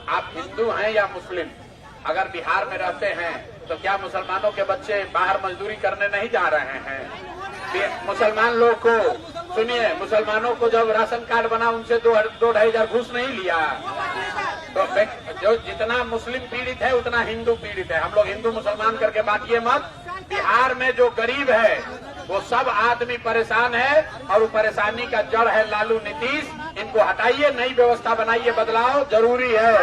Speaker 1: आप हिंदू हैं या मुस्लिम, अगर बिहार में रहते हैं तो क्या मुसलमानों के बच्चे बाहर मजदूरी करने नहीं जा रहे हैं? मुसलमान लोग को सुनिए, मुसलमानों को जब राशन कार्ड बना उनसे 2-2.5 हजार घूस नहीं लिया। तो जो जितना मुस्लिम पीड़ित है उतना हिंदू पीड़ित है। हम लोग हिंदू मुसलमान करके बांटिए मत। बिहार में जो गरीब है वो सब आदमी परेशान है और वो परेशानी का जड़ है लालू, नीतीश। इनको हटाइए, नई व्यवस्था बनाइए, बदलाव जरूरी है।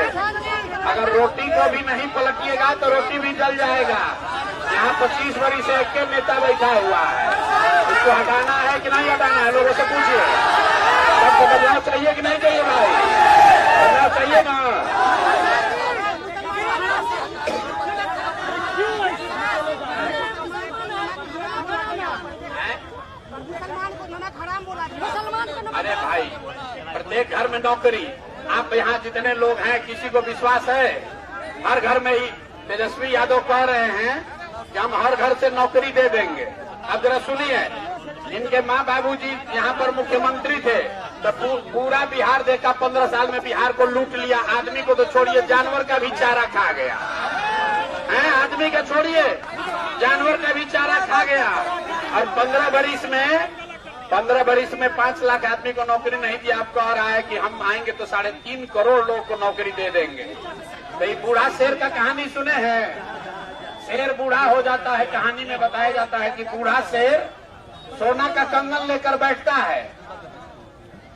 Speaker 1: अगर रोटी को भी नहीं पलटिएगा तो रोटी भी जल जाएगा। यहाँ 25 वर्ष से एक नेता बैठा हुआ है, इसको हटाना है कि नहीं हटाना है? लोगों से पूछिए। सबको बदलाव चाहिए कि नहीं चाहिए भाई? बदलाव चाहिए ना? अरे भाई, प्रत्येक घर में नौकरी। आप यहाँ जितने लोग हैं, किसी को विश्वास है? हर घर में ही तेजस्वी यादव कह रहे हैं कि हम हर घर से नौकरी दे देंगे। अब जरा सुनिए, इनके माँ बाबूजी यहाँ पर मुख्यमंत्री थे तो पूरा बिहार देखा, 15 साल में बिहार को लूट लिया। आदमी को तो छोड़िए, जानवर का भी चारा खा गया है। आदमी का छोड़िए, जानवर का भी चारा खा गया। और 15 बरिस में 5 लाख आदमी को नौकरी नहीं दिया। आप कह रहा है कि हम आएंगे तो 3.5 करोड़ लोग को नौकरी दे देंगे। तो ये बूढ़ा शेर का कहानी सुने हैं? शेर बूढ़ा हो जाता है, कहानी में बताया जाता है कि बूढ़ा शेर सोना का कंगन लेकर बैठता है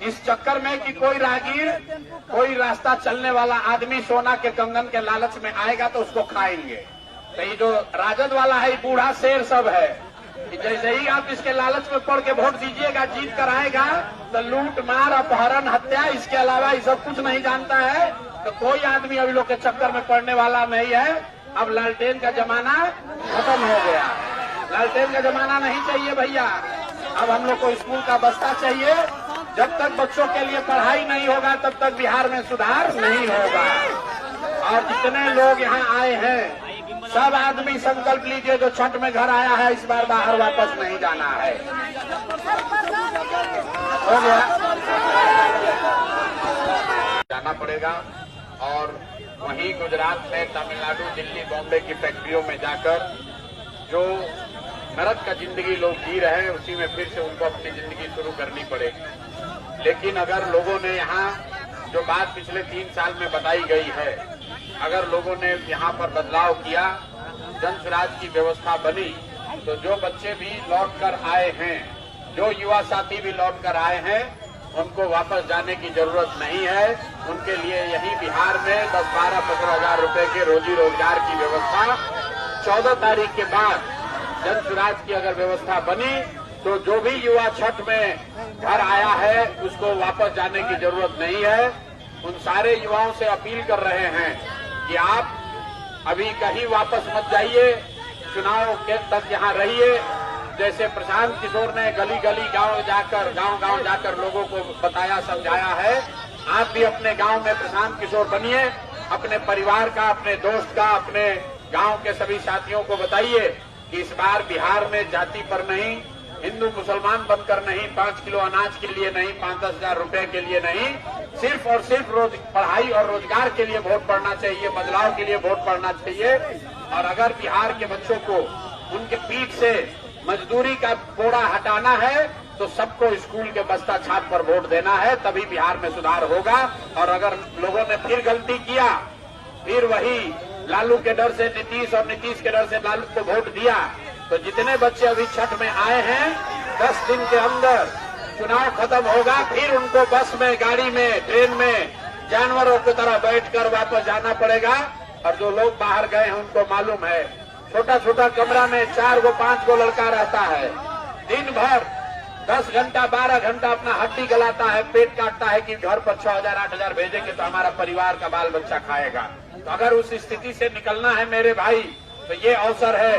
Speaker 1: इस चक्कर में कि कोई राहगीर, कोई रास्ता चलने वाला आदमी सोना के कंगन के लालच में आएगा तो उसको खाएंगे। तो ये जो राजद वाला है, ये बूढ़ा शेर सब है कि जैसे ही आप इसके लालच में पड़ के वोट दीजिएगा, जीत कर आएगा तो लूट मार, अपहरण, हत्या, इसके अलावा ये सब कुछ नहीं जानता है। तो कोई आदमी अभी लोग के चक्कर में पड़ने वाला नहीं है। अब लालटेन का जमाना खत्म हो गया। लालटेन का जमाना नहीं चाहिए भैया। अब हम लोग को स्कूल का बस्ता चाहिए। जब तक बच्चों के लिए पढ़ाई नहीं होगा तब तक बिहार में सुधार नहीं होगा। और जितने लोग यहाँ आए हैं, सब आदमी संकल्प लीजिए, जो छठ में घर आया है इस बार बाहर वापस नहीं जाना है। हो गया, जाना पड़ेगा। और वहीं गुजरात में, तमिलनाडु, दिल्ली, बॉम्बे की फैक्ट्रियों में जाकर जो नरक का जिंदगी लोग जी रहे हैं, उसी में फिर से उनको अपनी जिंदगी शुरू करनी पड़ेगी। लेकिन अगर लोगों ने यहाँ जो बात पिछले 3 साल में बताई गई है, अगर लोगों ने यहाँ पर बदलाव किया, जनसुराज की व्यवस्था बनी, तो जो बच्चे भी लौट कर आए हैं जो युवा साथी भी लौट कर आए हैं उनको वापस जाने की जरूरत नहीं है। उनके लिए यही बिहार में 10-12-15 हजार रुपए के रोजी रोजगार की व्यवस्था 14 तारीख के बाद जन सुराज की अगर व्यवस्था बनी तो जो भी युवा छठ में घर आया है उसको वापस जाने की जरूरत नहीं है। उन सारे युवाओं से अपील कर रहे हैं कि आप अभी कहीं वापस मत जाइए, चुनाव के तक यहाँ रहिए। जैसे प्रशांत किशोर ने गली गली गांव जाकर लोगों को बताया, समझाया है, आप भी अपने गांव में प्रशांत किशोर बनिए। अपने परिवार का, अपने दोस्त का, अपने गांव के सभी साथियों को बताइए कि इस बार बिहार में जाति पर नहीं, हिंदू मुसलमान बनकर नहीं, 5 किलो अनाज के लिए नहीं, 5-10 हजार रुपए के लिए नहीं, सिर्फ और सिर्फ पढ़ाई और रोजगार के लिए वोट पड़ना चाहिए, बदलाव के लिए वोट पड़ना चाहिए। और अगर बिहार के बच्चों को उनके पीठ से मजदूरी का बोरा हटाना है तो सबको स्कूल के बस्ता छाप पर वोट देना है, तभी बिहार में सुधार होगा। और अगर लोगों ने फिर गलती किया, फिर वही लालू के डर से नीतीश और नीतीश के डर से लालू को वोट दिया, तो जितने बच्चे अभी छठ में आए हैं 10 दिन के अंदर चुनाव खत्म होगा, फिर उनको बस में, गाड़ी में, ट्रेन में जानवरों की तरह बैठकर वापस जाना पड़ेगा। और जो लोग बाहर गए हैं उनको मालूम है, छोटा छोटा कमरा में 4 गो 5 गो लड़का रहता है, दिन भर 10 घंटा 12 घंटा अपना हड्डी गलाता है, पेट काटता है कि घर पर 6,000-8,000 भेजेंगे तो हमारा परिवार का बाल बच्चा खाएगा। तो अगर उस स्थिति से निकलना है मेरे भाई, तो ये अवसर है।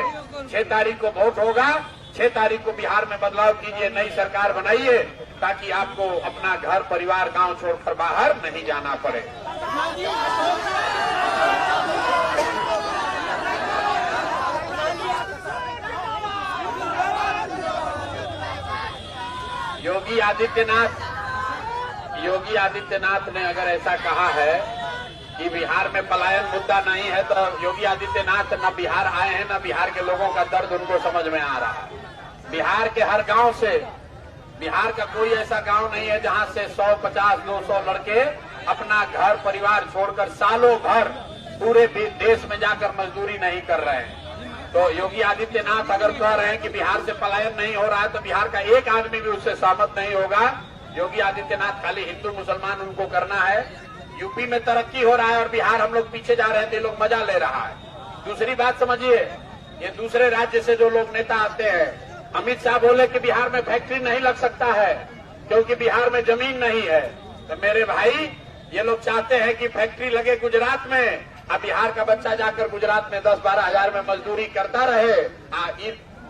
Speaker 1: 6 तारीख को वोट होगा, 6 तारीख को बिहार में बदलाव कीजिए, नई सरकार बनाइए, ताकि आपको अपना घर, परिवार, गांव छोड़कर बाहर नहीं जाना पड़े। योगी आदित्यनाथ ने अगर ऐसा कहा है कि बिहार में पलायन मुद्दा नहीं है, तो योगी आदित्यनाथ न बिहार आए हैं, न बिहार के लोगों का दर्द उनको समझ में आ रहा है। बिहार के हर गांव से, बिहार का कोई ऐसा गांव नहीं है जहां से 150-200 लड़के अपना घर परिवार छोड़कर सालों भर पूरे देश में जाकर मजदूरी नहीं कर रहे हैं। तो योगी आदित्यनाथ अगर कह रहे हैं कि बिहार से पलायन नहीं हो रहा है, तो बिहार का एक आदमी भी उससे सहमत नहीं होगा। योगी आदित्यनाथ खाली हिंदू मुसलमान उनको करना है। यूपी में तरक्की हो रहा है और बिहार हम लोग पीछे जा रहे हैं, तो ये लोग मजा ले रहा है। दूसरी बात समझिए, ये दूसरे राज्य से जो लोग नेता आते हैं, अमित शाह बोले कि बिहार में फैक्ट्री नहीं लग सकता है क्योंकि बिहार में जमीन नहीं है। तो मेरे भाई, ये लोग चाहते हैं कि फैक्ट्री लगे गुजरात में, अब बिहार का बच्चा जाकर गुजरात में 10-12 हजार में मजदूरी करता रहे।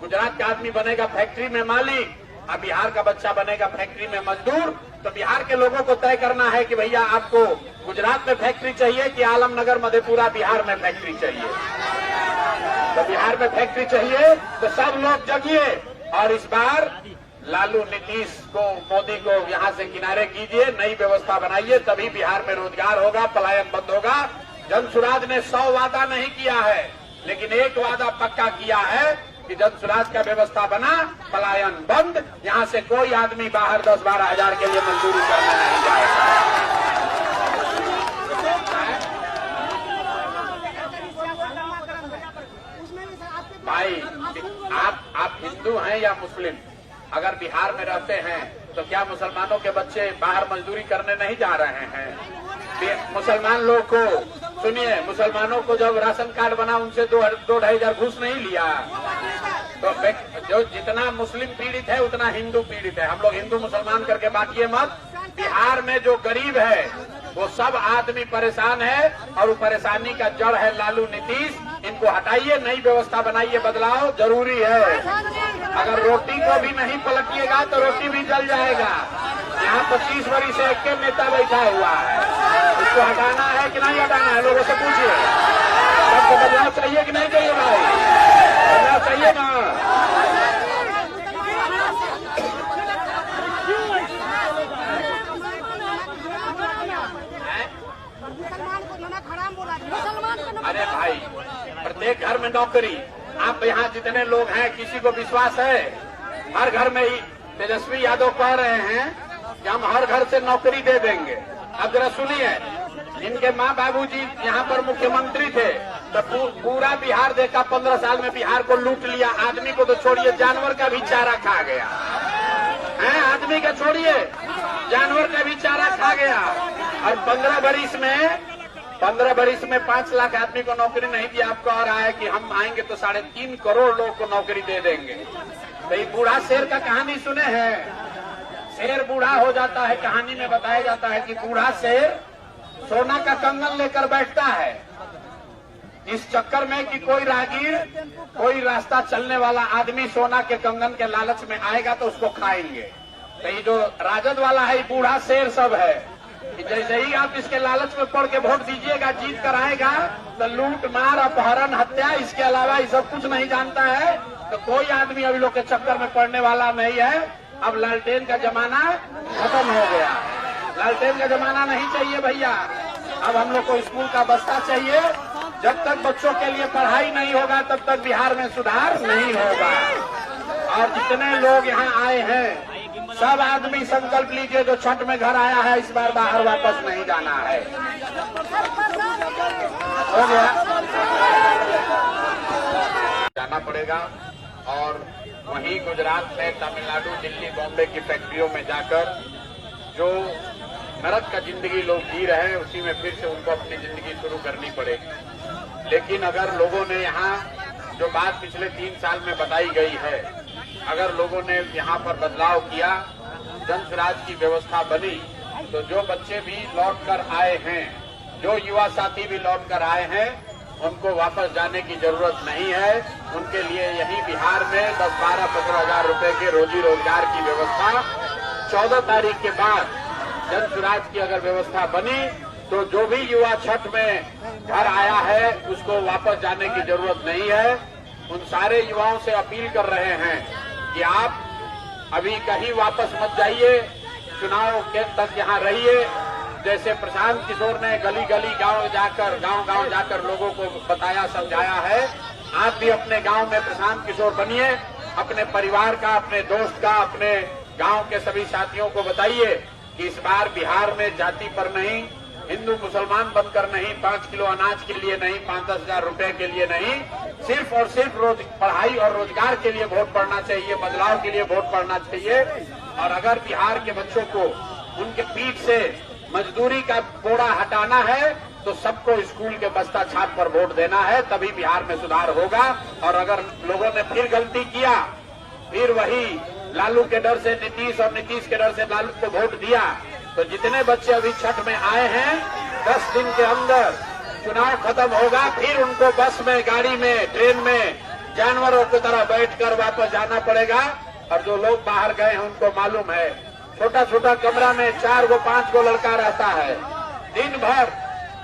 Speaker 1: गुजरात का आदमी बनेगा फैक्ट्री में मालिक, अब बिहार का बच्चा बनेगा फैक्ट्री में मजदूर। तो बिहार के लोगों को तय करना है कि भैया आपको गुजरात में फैक्ट्री चाहिए कि आलमनगर, मधेपुरा बिहार में फैक्ट्री चाहिए। तो बिहार में फैक्ट्री चाहिए तो सब लोग जगिए और इस बार लालू, नीतीश को, मोदी को यहाँ से किनारे कीजिए, नई व्यवस्था बनाइए, तभी बिहार में रोजगार होगा, पलायन बंद होगा। जनसुराज ने 100 वादा नहीं किया है, लेकिन एक वादा पक्का किया है कि जनसुराज का व्यवस्था बना, पलायन बंद, यहाँ से कोई आदमी बाहर 10-12 हजार के लिए मजदूरी करने नहीं जाएगा। भाई, आप हिंदू हैं या मुस्लिम, अगर बिहार में रहते हैं तो क्या मुसलमानों के बच्चे बाहर मजदूरी करने नहीं जा रहे हैं? मुसलमान लोग को सुनिए, मुसलमानों को जब राशन कार्ड बना उनसे 2-2.5 हजार घूस नहीं लिया। तो जो जितना मुस्लिम पीड़ित है उतना हिंदू पीड़ित है। हम लोग हिंदू मुसलमान करके बांटिए मत। बिहार में जो गरीब है वो सब आदमी परेशान है और वो परेशानी का जड़ है लालू, नीतीश। इनको हटाइए, नई व्यवस्था बनाइए, बदलाव जरूरी है। अगर रोटी को भी नहीं पलटिएगा तो रोटी भी जल जाएगा। यहाँ 25 वर्ष से एक नेता बैठा हुआ है, इसको हटाना है कि नहीं हटाना है? लोगों से पूछिए, सबको बदलाव चाहिए कि नहीं चाहिए? भाई, बदलाव चाहिए ना? अरे भाई, प्रत्येक घर में नौकरी। आप यहाँ जितने लोग हैं, किसी को विश्वास है? हर घर में ही तेजस्वी यादव कह रहे हैं कि हम हर घर से नौकरी दे देंगे। अब जरा सुनिए, इनके माँ बाबूजी यहाँ पर मुख्यमंत्री थे तो पूरा बिहार देखा, 15 साल में बिहार को लूट लिया। आदमी को तो छोड़िए, जानवर का भी चारा खा गया। है, आदमी का छोड़िए, जानवर का भी चारा खा गया। और 15 बरिस में 5 लाख आदमी को नौकरी नहीं दिया। आपको और आया कि हम आएंगे तो 3.5 करोड़ लोग को नौकरी दे देंगे। तो ये बूढ़ा शेर का कहानी सुने हैं? शेर बूढ़ा हो जाता है, कहानी में बताया जाता है कि बूढ़ा शेर सोना का कंगन लेकर बैठता है इस चक्कर में कि कोई राहगीर, कोई रास्ता चलने वाला आदमी सोना के कंगन के लालच में आएगा तो उसको खाएंगे। तो ये जो राजद वाला है, बूढ़ा शेर सब है कि जैसे ही आप इसके लालच में पड़ के वोट दीजिएगा, जीत कर आएगा तो लूट मार अपहरण हत्या, इसके अलावा ये सब कुछ नहीं जानता है। तो कोई आदमी अभी लोग के चक्कर में पड़ने वाला नहीं है। अब लालटेन का जमाना खत्म हो गया। लालटेन का जमाना नहीं चाहिए भैया। अब हम लोग को स्कूल का बस्ता चाहिए। जब तक बच्चों के लिए पढ़ाई नहीं होगा तब तक बिहार में सुधार नहीं होगा। और जितने लोग यहाँ आए हैं सब आदमी संकल्प लीजिए, जो छठ में घर आया है इस बार बाहर वापस नहीं जाना है। हो गया, जाना पड़ेगा। और वहीं गुजरात में, तमिलनाडु, दिल्ली, बॉम्बे की फैक्ट्रियों में जाकर जो नरक का जिंदगी लोग जी रहे हैं उसी में फिर से उनको अपनी जिंदगी शुरू करनी पड़ेगी। लेकिन अगर लोगों ने यहाँ जो बात पिछले 3 साल में बताई गई है, अगर लोगों ने यहाँ पर बदलाव किया, जन स्वराज की व्यवस्था बनी, तो जो बच्चे भी लौट कर आए हैं, जो युवा साथी भी लौट कर आए हैं, उनको वापस जाने की जरूरत नहीं है। उनके लिए यही बिहार में 10, 12, 15 हजार रुपए के रोजी रोजगार की व्यवस्था 14 तारीख के बाद जन स्वराज की अगर व्यवस्था बनी तो जो भी युवा छठ में घर आया है उसको वापस जाने की जरूरत नहीं है। उन सारे युवाओं से अपील कर रहे हैं कि आप अभी कहीं वापस मत जाइए, चुनाव के तक यहाँ रहिए। जैसे प्रशांत किशोर ने गली गली गांव जाकर लोगों को बताया, समझाया है, आप भी अपने गांव में प्रशांत किशोर बनिए। अपने परिवार का, अपने दोस्त का, अपने गांव के सभी साथियों को बताइए कि इस बार बिहार में जाति पर नहीं, हिंदू मुसलमान बनकर नहीं, 5 किलो अनाज के लिए नहीं, 5-10 हजार रुपए के लिए नहीं, सिर्फ और सिर्फ पढ़ाई और रोजगार के लिए वोट पड़ना चाहिए, बदलाव के लिए वोट पड़ना चाहिए। और अगर बिहार के बच्चों को उनके पीठ से मजदूरी का बोरा हटाना है तो सबको स्कूल के बस्ता छाप पर वोट देना है, तभी बिहार में सुधार होगा। और अगर लोगों ने फिर गलती किया, फिर वही लालू के डर से नीतीश और नीतीश के डर से लालू को वोट दिया, तो जितने बच्चे अभी छठ में आए हैं 10 दिन के अंदर चुनाव खत्म होगा, फिर उनको बस में, गाड़ी में, ट्रेन में जानवरों की तरह बैठकर वापस जाना पड़ेगा। और जो लोग बाहर गए हैं उनको मालूम है, छोटा छोटा कमरा में 4 गो 5 गो लड़का रहता है, दिन भर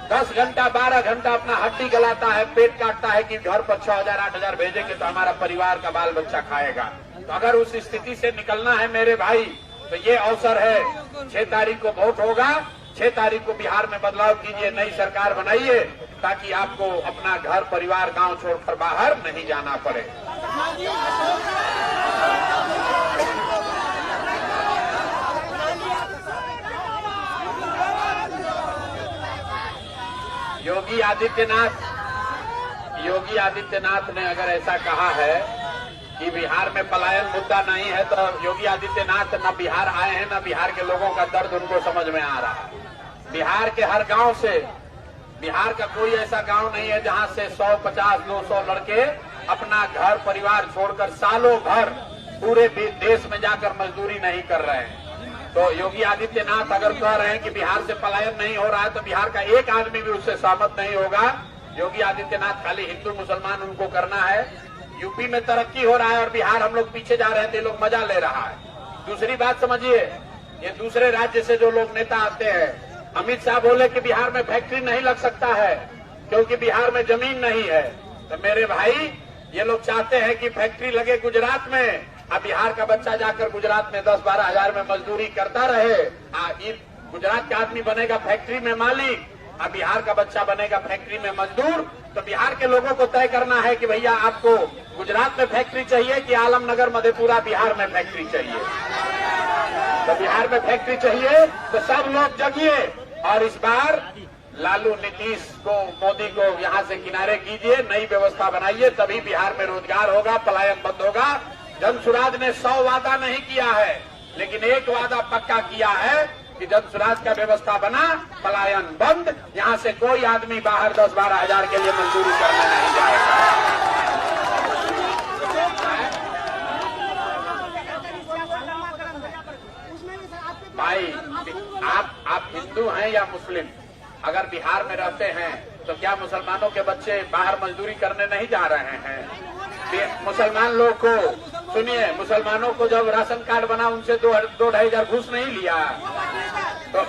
Speaker 1: 10 घंटा 12 घंटा अपना हड्डी गलाता है, पेट काटता है कि घर पर 6,000 8,000 भेजेंगे तो हमारा परिवार का बाल बच्चा खाएगा। तो अगर उस स्थिति से निकलना है मेरे भाई, तो ये अवसर है। 6 तारीख को वोट होगा, 6 तारीख को बिहार में बदलाव कीजिए, नई सरकार बनाइए, ताकि आपको अपना घर परिवार गांव छोड़कर बाहर नहीं जाना पड़े। योगी आदित्यनाथ ने अगर ऐसा कहा है कि बिहार में पलायन मुद्दा नहीं है, तो योगी आदित्यनाथ न बिहार आए हैं, न बिहार के लोगों का दर्द उनको समझ में आ रहा है। बिहार के हर गांव से, बिहार का कोई ऐसा गांव नहीं है जहां से 100, 50, 200 लड़के अपना घर परिवार छोड़कर सालों भर पूरे देश में जाकर मजदूरी नहीं कर रहे हैं। तो योगी आदित्यनाथ अगर कह रहे हैं कि बिहार से पलायन नहीं हो रहा है, तो बिहार का एक आदमी भी उससे सहमत नहीं होगा। योगी आदित्यनाथ खाली हिंदू मुसलमान उनको करना है। यूपी में तरक्की हो रहा है और बिहार हम लोग पीछे जा रहे थे, लोग मजा ले रहा है। दूसरी बात समझिए, ये दूसरे राज्य से जो लोग नेता आते हैं, अमित शाह बोले कि बिहार में फैक्ट्री नहीं लग सकता है क्योंकि बिहार में जमीन नहीं है। तो मेरे भाई, ये लोग चाहते हैं कि फैक्ट्री लगे गुजरात में, अब बिहार का बच्चा जाकर गुजरात में 10-12 हजार में मजदूरी करता रहे। गुजरात का आदमी बनेगा फैक्ट्री में मालिक, अब बिहार का बच्चा बनेगा फैक्ट्री में मजदूर। तो बिहार के लोगों को तय करना है कि भैया आपको गुजरात में फैक्ट्री चाहिए कि आलमनगर, मधेपुरा, बिहार में फैक्ट्री चाहिए। तो बिहार में फैक्ट्री चाहिए तो सब लोग जगिए और इस बार लालू, नीतीश को, मोदी को यहाँ से किनारे कीजिए, नई व्यवस्था बनाइए, तभी बिहार में रोजगार होगा, पलायन बंद होगा। जन स्वराज ने 100 वादा नहीं किया है, लेकिन एक वादा पक्का किया है कि जन स्वराज का व्यवस्था बना, पलायन बंद, यहाँ से कोई आदमी बाहर 10-12 हजार के लिए मजदूरी करने नहीं जाएगा। भाई आप हिंदू हैं या मुस्लिम, अगर बिहार में रहते हैं तो क्या मुसलमानों के बच्चे बाहर मजदूरी करने नहीं जा रहे हैं? मुसलमान लोग को सुनिए, मुसलमानों को जब राशन कार्ड बना उनसे 2-2.5 हजार घूस नहीं लिया। तो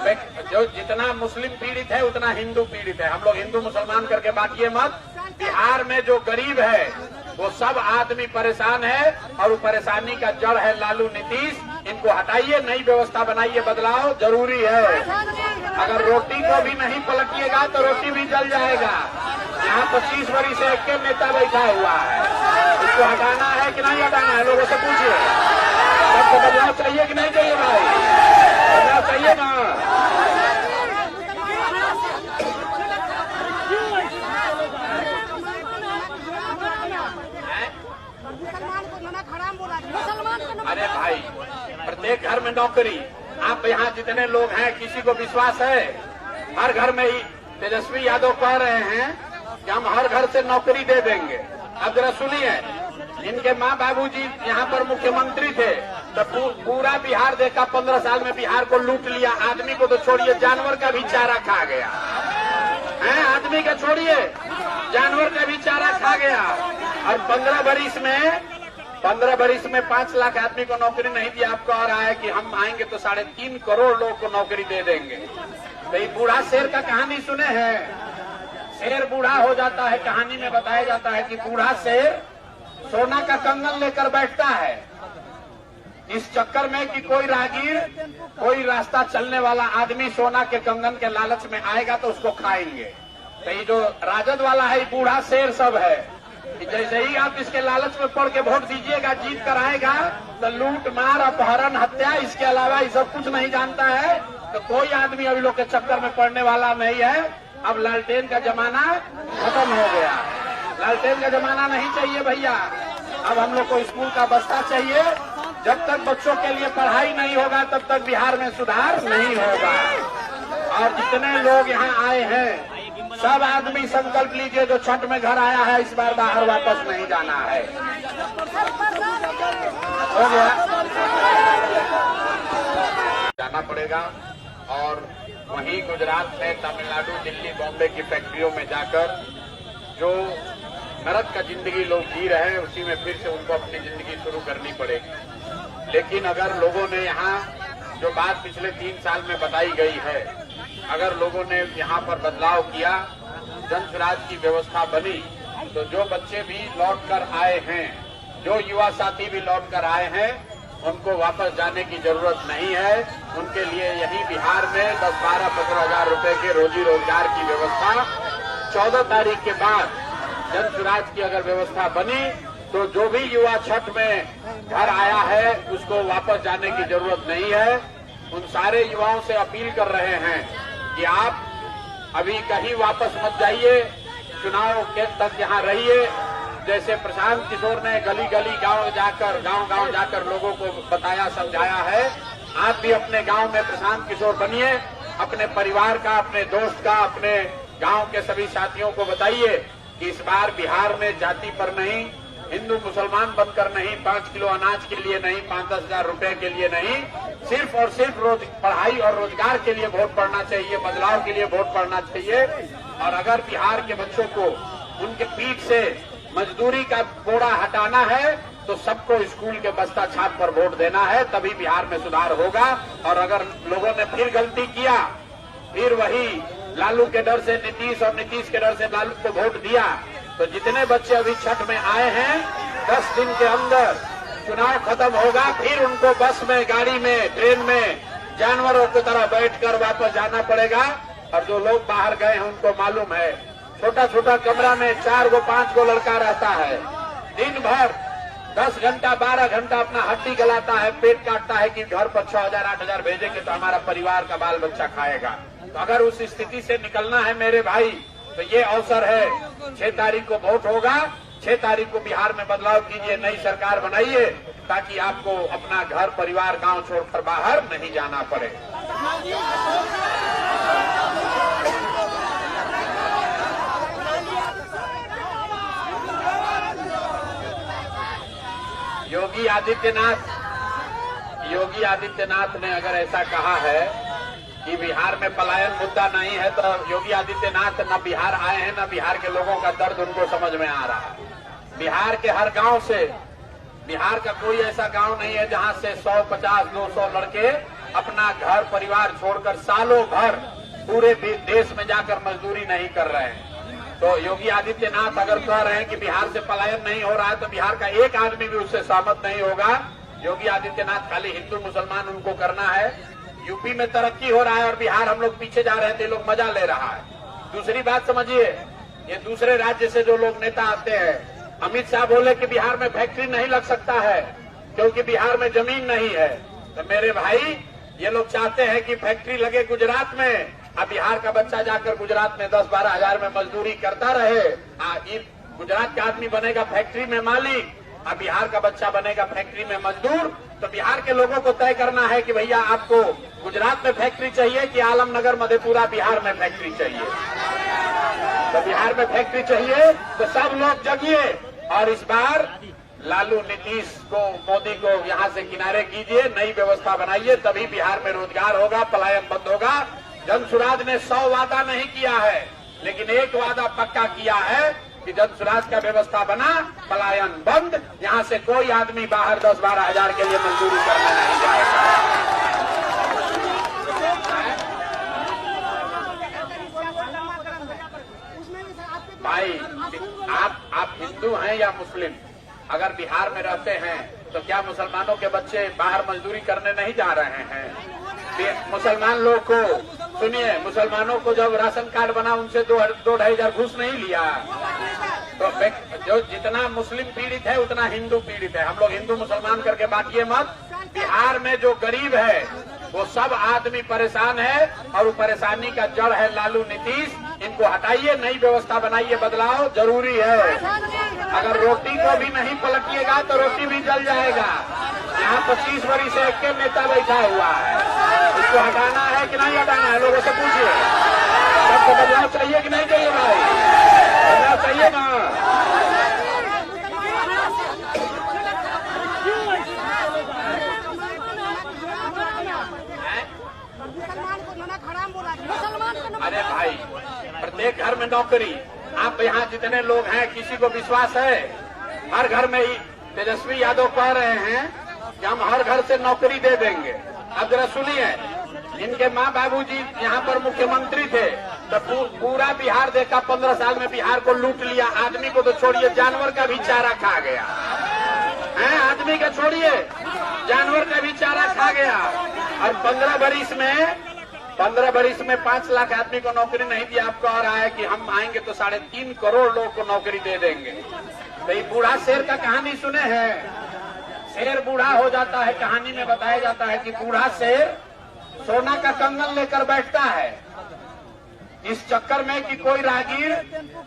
Speaker 1: जो जितना मुस्लिम पीड़ित है उतना हिंदू पीड़ित है। हम लोग हिंदू मुसलमान करके बांटिए मत। बिहार में जो गरीब है वो सब आदमी परेशान है और वो परेशानी का जड़ है लालू नीतीश। इनको हटाइए, नई व्यवस्था बनाइए, बदलाव जरूरी है। अगर रोटी को भी नहीं पलटिएगा तो रोटी भी जल जाएगा। यहाँ 25 वर्ष से एक नेता बैठा हुआ है, इसको हटाना है कि नहीं हटाना है? लोगों से पूछिए। सबको बदलाव चाहिए कि नहीं चाहिए भाई? बदलाव चाहिए ना? अरे भाई, प्रत्येक घर में नौकरी। आप यहाँ जितने लोग हैं, किसी को विश्वास है? हर घर में ही तेजस्वी यादव कह रहे हैं कि हम हर घर से नौकरी दे देंगे। अब जरा सुनिए, इनके माँ बाबूजी यहाँ पर मुख्यमंत्री थे तो पूरा बिहार देखा, 15 साल में बिहार को लूट लिया। आदमी को तो छोड़िए, जानवर का भी चारा खा गया है। आदमी का छोड़िए, जानवर का भी चारा खा गया। और 15 बरिस में 5 लाख आदमी को नौकरी नहीं दिया। आपको आ रहा है कि हम आएंगे तो 3.5 करोड़ लोग को नौकरी दे देंगे। तो ये बूढ़ा शेर का कहानी सुने हैं? शेर बूढ़ा हो जाता है, कहानी में बताया जाता है कि बूढ़ा शेर सोना का कंगन लेकर बैठता है इस चक्कर में कि कोई राहगीर, कोई रास्ता चलने वाला आदमी सोना के कंगन के लालच में आएगा तो उसको खाएंगे। तो ये जो राजद वाला है, बूढ़ा शेर सब है कि जैसे ही आप इसके लालच में पड़ के वोट दीजिएगा, जीत कर आएगा तो लूट मार, अपहरण, हत्या, इसके अलावा ये सब कुछ नहीं जानता है। तो कोई आदमी अभी लोग के चक्कर में पड़ने वाला नहीं है। अब लालटेन का जमाना खत्म हो गया। लालटेन का जमाना नहीं चाहिए भैया। अब हम लोग को स्कूल का बस्ता चाहिए। जब तक बच्चों के लिए पढ़ाई नहीं होगा तब तक बिहार में सुधार नहीं होगा। और जितने लोग यहाँ आए हैं सब आदमी संकल्प लीजिए, जो छठ में घर आया है इस बार बाहर वापस नहीं जाना है। हो गया, जाना पड़ेगा। और वहीं गुजरात में, तमिलनाडु, दिल्ली, बॉम्बे की फैक्ट्रियों में जाकर जो नरक का जिंदगी लोग जी रहे हैं उसी में फिर से उनको अपनी जिंदगी शुरू करनी पड़ेगी। लेकिन अगर लोगों ने यहाँ जो बात पिछले 3 साल में बताई गई है, अगर लोगों ने यहाँ पर बदलाव किया, जन स्वराज की व्यवस्था बनी, तो जो बच्चे भी लौट कर आए हैं, जो युवा साथी भी लौट कर आए हैं, उनको वापस जाने की जरूरत नहीं है। उनके लिए यही बिहार में 10-12-15 हजार रुपए के रोजी रोजगार की व्यवस्था 14 तारीख के बाद जन स्वराज की अगर व्यवस्था बनी तो जो भी युवा छठ में घर आया है उसको वापस जाने की जरूरत नहीं है। उन सारे युवाओं से अपील कर रहे हैं कि आप अभी कहीं वापस मत जाइए, चुनाव के तक यहाँ रहिए। जैसे प्रशांत किशोर ने गली गली गांव जाकर लोगों को बताया, समझाया है, आप भी अपने गांव में प्रशांत किशोर बनिए। अपने परिवार का, अपने दोस्त का, अपने गांव के सभी साथियों को बताइए कि इस बार बिहार में जाति पर नहीं, हिंदू मुसलमान बनकर नहीं, 5 किलो अनाज के लिए नहीं, 5-10 हजार रुपए के लिए नहीं, सिर्फ और सिर्फ पढ़ाई और रोजगार के लिए वोट पड़ना चाहिए, बदलाव के लिए वोट पड़ना चाहिए। और अगर बिहार के बच्चों को उनके पीठ से मजदूरी का बोरा हटाना है तो सबको स्कूल के बस्ता छाप पर वोट देना है, तभी बिहार में सुधार होगा। और अगर लोगों ने फिर गलती किया, फिर वही लालू के डर से नीतीश और नीतीश के डर से लालू को वोट दिया, तो जितने बच्चे अभी छठ में आए हैं 10 दिन के अंदर चुनाव खत्म होगा, फिर उनको बस में, गाड़ी में, ट्रेन में जानवरों की तरह बैठकर वापस जाना पड़ेगा। और जो लोग बाहर गए हैं उनको मालूम है, छोटा छोटा कमरा में 4 गो 5 गो लड़का रहता है, दिन भर 10 घंटा 12 घंटा अपना हड्डी गलाता है, पेट काटता है कि घर पर 6,000-8,000 भेजेंगे तो हमारा परिवार का बाल बच्चा खाएगा। तो अगर उस स्थिति से निकलना है मेरे भाई, तो ये अवसर है। 6 तारीख को वोट होगा, 6 तारीख को बिहार में बदलाव कीजिए, नई सरकार बनाइए ताकि आपको अपना घर परिवार गांव छोड़कर बाहर नहीं जाना पड़े। योगी आदित्यनाथ ने अगर ऐसा कहा है कि बिहार में पलायन मुद्दा नहीं है, तो योगी आदित्यनाथ न बिहार आए हैं, न बिहार के लोगों का दर्द उनको समझ में आ रहा है। बिहार के हर गांव से, बिहार का कोई ऐसा गांव नहीं है जहां से 100, 50, 200 लड़के अपना घर परिवार छोड़कर सालों भर पूरे देश में जाकर मजदूरी नहीं कर रहे हैं। तो योगी आदित्यनाथ अगर कह रहे हैं कि बिहार से पलायन नहीं हो रहा है, तो बिहार का एक आदमी भी उससे सहमत नहीं होगा। योगी आदित्यनाथ खाली हिंदू मुसलमान उनको करना है। यूपी में तरक्की हो रहा है और बिहार हम लोग पीछे जा रहे थे, लोग मजा ले रहा है। दूसरी बात समझिए, ये दूसरे राज्य से जो लोग नेता आते हैं, अमित शाह बोले कि बिहार में फैक्ट्री नहीं लग सकता है क्योंकि बिहार में जमीन नहीं है। तो मेरे भाई, ये लोग चाहते हैं कि फैक्ट्री लगे गुजरात में, अब बिहार का बच्चा जाकर गुजरात में 10-12 हजार में मजदूरी करता रहे। गुजरात का आदमी बनेगा फैक्ट्री में मालिक, अब बिहार का बच्चा बनेगा फैक्ट्री में मजदूर। तो बिहार के लोगों को तय करना है कि भैया आपको गुजरात में फैक्ट्री चाहिए कि आलमनगर मधेपुरा बिहार में फैक्ट्री चाहिए। तो बिहार में फैक्ट्री चाहिए तो सब लोग जगिए और इस बार लालू, नीतीश को, मोदी को यहाँ से किनारे कीजिए, नई व्यवस्था बनाइए, तभी बिहार में रोजगार होगा, पलायन बंद होगा। जनसुराज ने 100 वादा नहीं किया है, लेकिन एक वादा पक्का किया है कि जनसुराज का व्यवस्था बना, पलायन बंद, यहाँ से कोई आदमी बाहर 10-12 हजार के लिए मजदूरी करने नहीं जाएगा। भाई, आप हिंदू हैं या मुस्लिम, अगर बिहार में रहते हैं तो क्या मुसलमानों के बच्चे बाहर मजदूरी करने नहीं जा रहे हैं? मुसलमान लोग को सुनिए, मुसलमानों को जब राशन कार्ड बना उनसे 2-2.5 हजार घूस नहीं लिया। तो जो जितना मुस्लिम पीड़ित है उतना हिंदू पीड़ित है। हम लोग हिंदू मुसलमान करके बांटिए मत। बिहार में जो गरीब है वो सब आदमी परेशान है और वो परेशानी का जड़ है लालू, नीतीश। इनको हटाइए, नई व्यवस्था बनाइए, बदलाव जरूरी है। अगर रोटी को भी नहीं पलटिएगा तो रोटी भी जल जाएगा। यहाँ 25 वर्ष से एक नेता बैठा हुआ है, इसको हटाना है कि नहीं हटाना है? लोगों से पूछिए, सबको बदलाव चाहिए कि नहीं चाहिए? भाई, बदलाव चाहिए ना? अरे भाई, प्रत्येक घर में नौकरी। आप यहाँ जितने लोग हैं, किसी को विश्वास है? हर घर में ही तेजस्वी यादव कह रहे हैं कि हम हर घर से नौकरी दे देंगे। अब जरा सुनिए, इनके माँ बाबूजी यहाँ पर मुख्यमंत्री थे तो पूरा बिहार देखा, 15 साल में बिहार को लूट लिया। आदमी को तो छोड़िए, जानवर का भी चारा खा गया है। आदमी का छोड़िए, जानवर का भी चारा खा गया। और 15 बरिस में 5 लाख आदमी को नौकरी नहीं दिया। आपको कह रहा है कि हम आएंगे तो 3.5 करोड़ लोग को नौकरी दे देंगे। तो ये बूढ़ा शेर का कहानी सुने हैं? शेर बूढ़ा हो जाता है, कहानी में बताया जाता है कि बूढ़ा शेर सोना का कंगन लेकर बैठता है इस चक्कर में कि कोई राहगीर,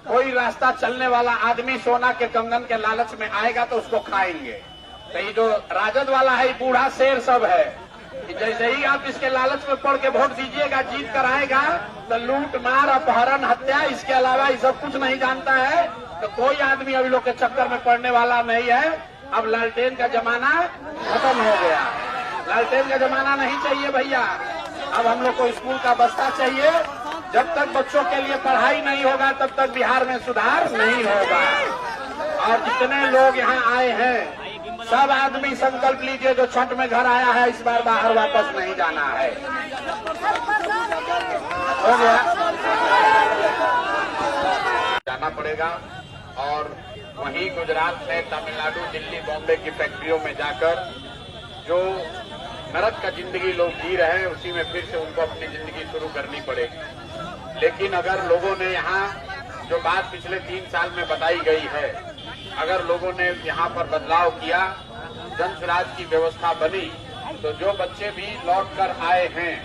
Speaker 1: कोई रास्ता चलने वाला आदमी सोना के कंगन के लालच में आएगा तो उसको खाएंगे। तो ये जो राजद वाला है, बूढ़ा शेर सब है कि जैसे ही आप इसके लालच में पड़ के वोट दीजिएगा, जीत कर आएगा तो लूट मार, अपहरण, हत्या, इसके अलावा ये सब कुछ नहीं जानता है। तो कोई आदमी अभी लोग के चक्कर में पड़ने वाला नहीं है। अब लालटेन का जमाना खत्म हो गया। लालटेन का जमाना नहीं चाहिए भैया। अब हम लोग को स्कूल का बस्ता चाहिए। जब तक बच्चों के लिए पढ़ाई नहीं होगा तब तक बिहार में सुधार नहीं होगा। और जितने लोग यहाँ आए हैं, सब आदमी संकल्प लीजिए, जो छठ में घर आया है इस बार बाहर वापस नहीं जाना है। हो गया, जाना पड़ेगा। और वहीं गुजरात में, तमिलनाडु, दिल्ली, बॉम्बे की फैक्ट्रियों में जाकर जो नरक का जिंदगी लोग जी रहे हैं, उसी में फिर से उनको अपनी जिंदगी शुरू करनी पड़ेगी। लेकिन अगर लोगों ने यहाँ जो बात पिछले 3 साल में बताई गई है, अगर लोगों ने यहाँ पर बदलाव किया, जनसुराज की व्यवस्था बनी, तो जो बच्चे भी लौट कर आए हैं,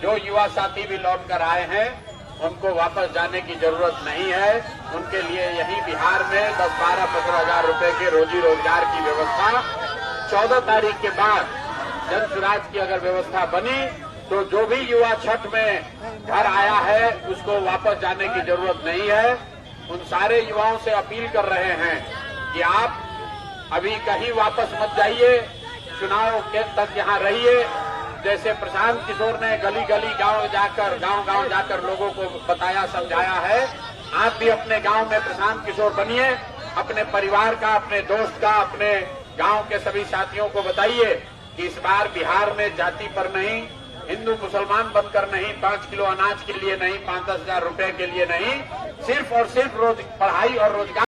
Speaker 1: जो युवा साथी भी लौट कर आए हैं, उनको वापस जाने की जरूरत नहीं है। उनके लिए यही बिहार में 10-12-15 हजार रुपए के रोजी रोजगार की व्यवस्था 14 तारीख के बाद जन सुराज की अगर व्यवस्था बनी तो जो भी युवा छठ में घर आया है उसको वापस जाने की जरूरत नहीं है। उन सारे युवाओं से अपील कर रहे हैं कि आप अभी कहीं वापस मत जाइए, चुनाव के तक यहाँ रहिए। जैसे प्रशांत किशोर ने गली गली गांव जाकर लोगों को बताया, समझाया है, आप भी अपने गांव में प्रशांत किशोर बनिए। अपने परिवार का, अपने दोस्त का, अपने गांव के सभी साथियों को बताइए कि इस बार बिहार में जाति पर नहीं, हिंदू मुसलमान बनकर नहीं, 5 किलो अनाज के लिए नहीं, 5-10 हजार रुपए के लिए नहीं, सिर्फ और सिर्फ पढ़ाई और रोजगार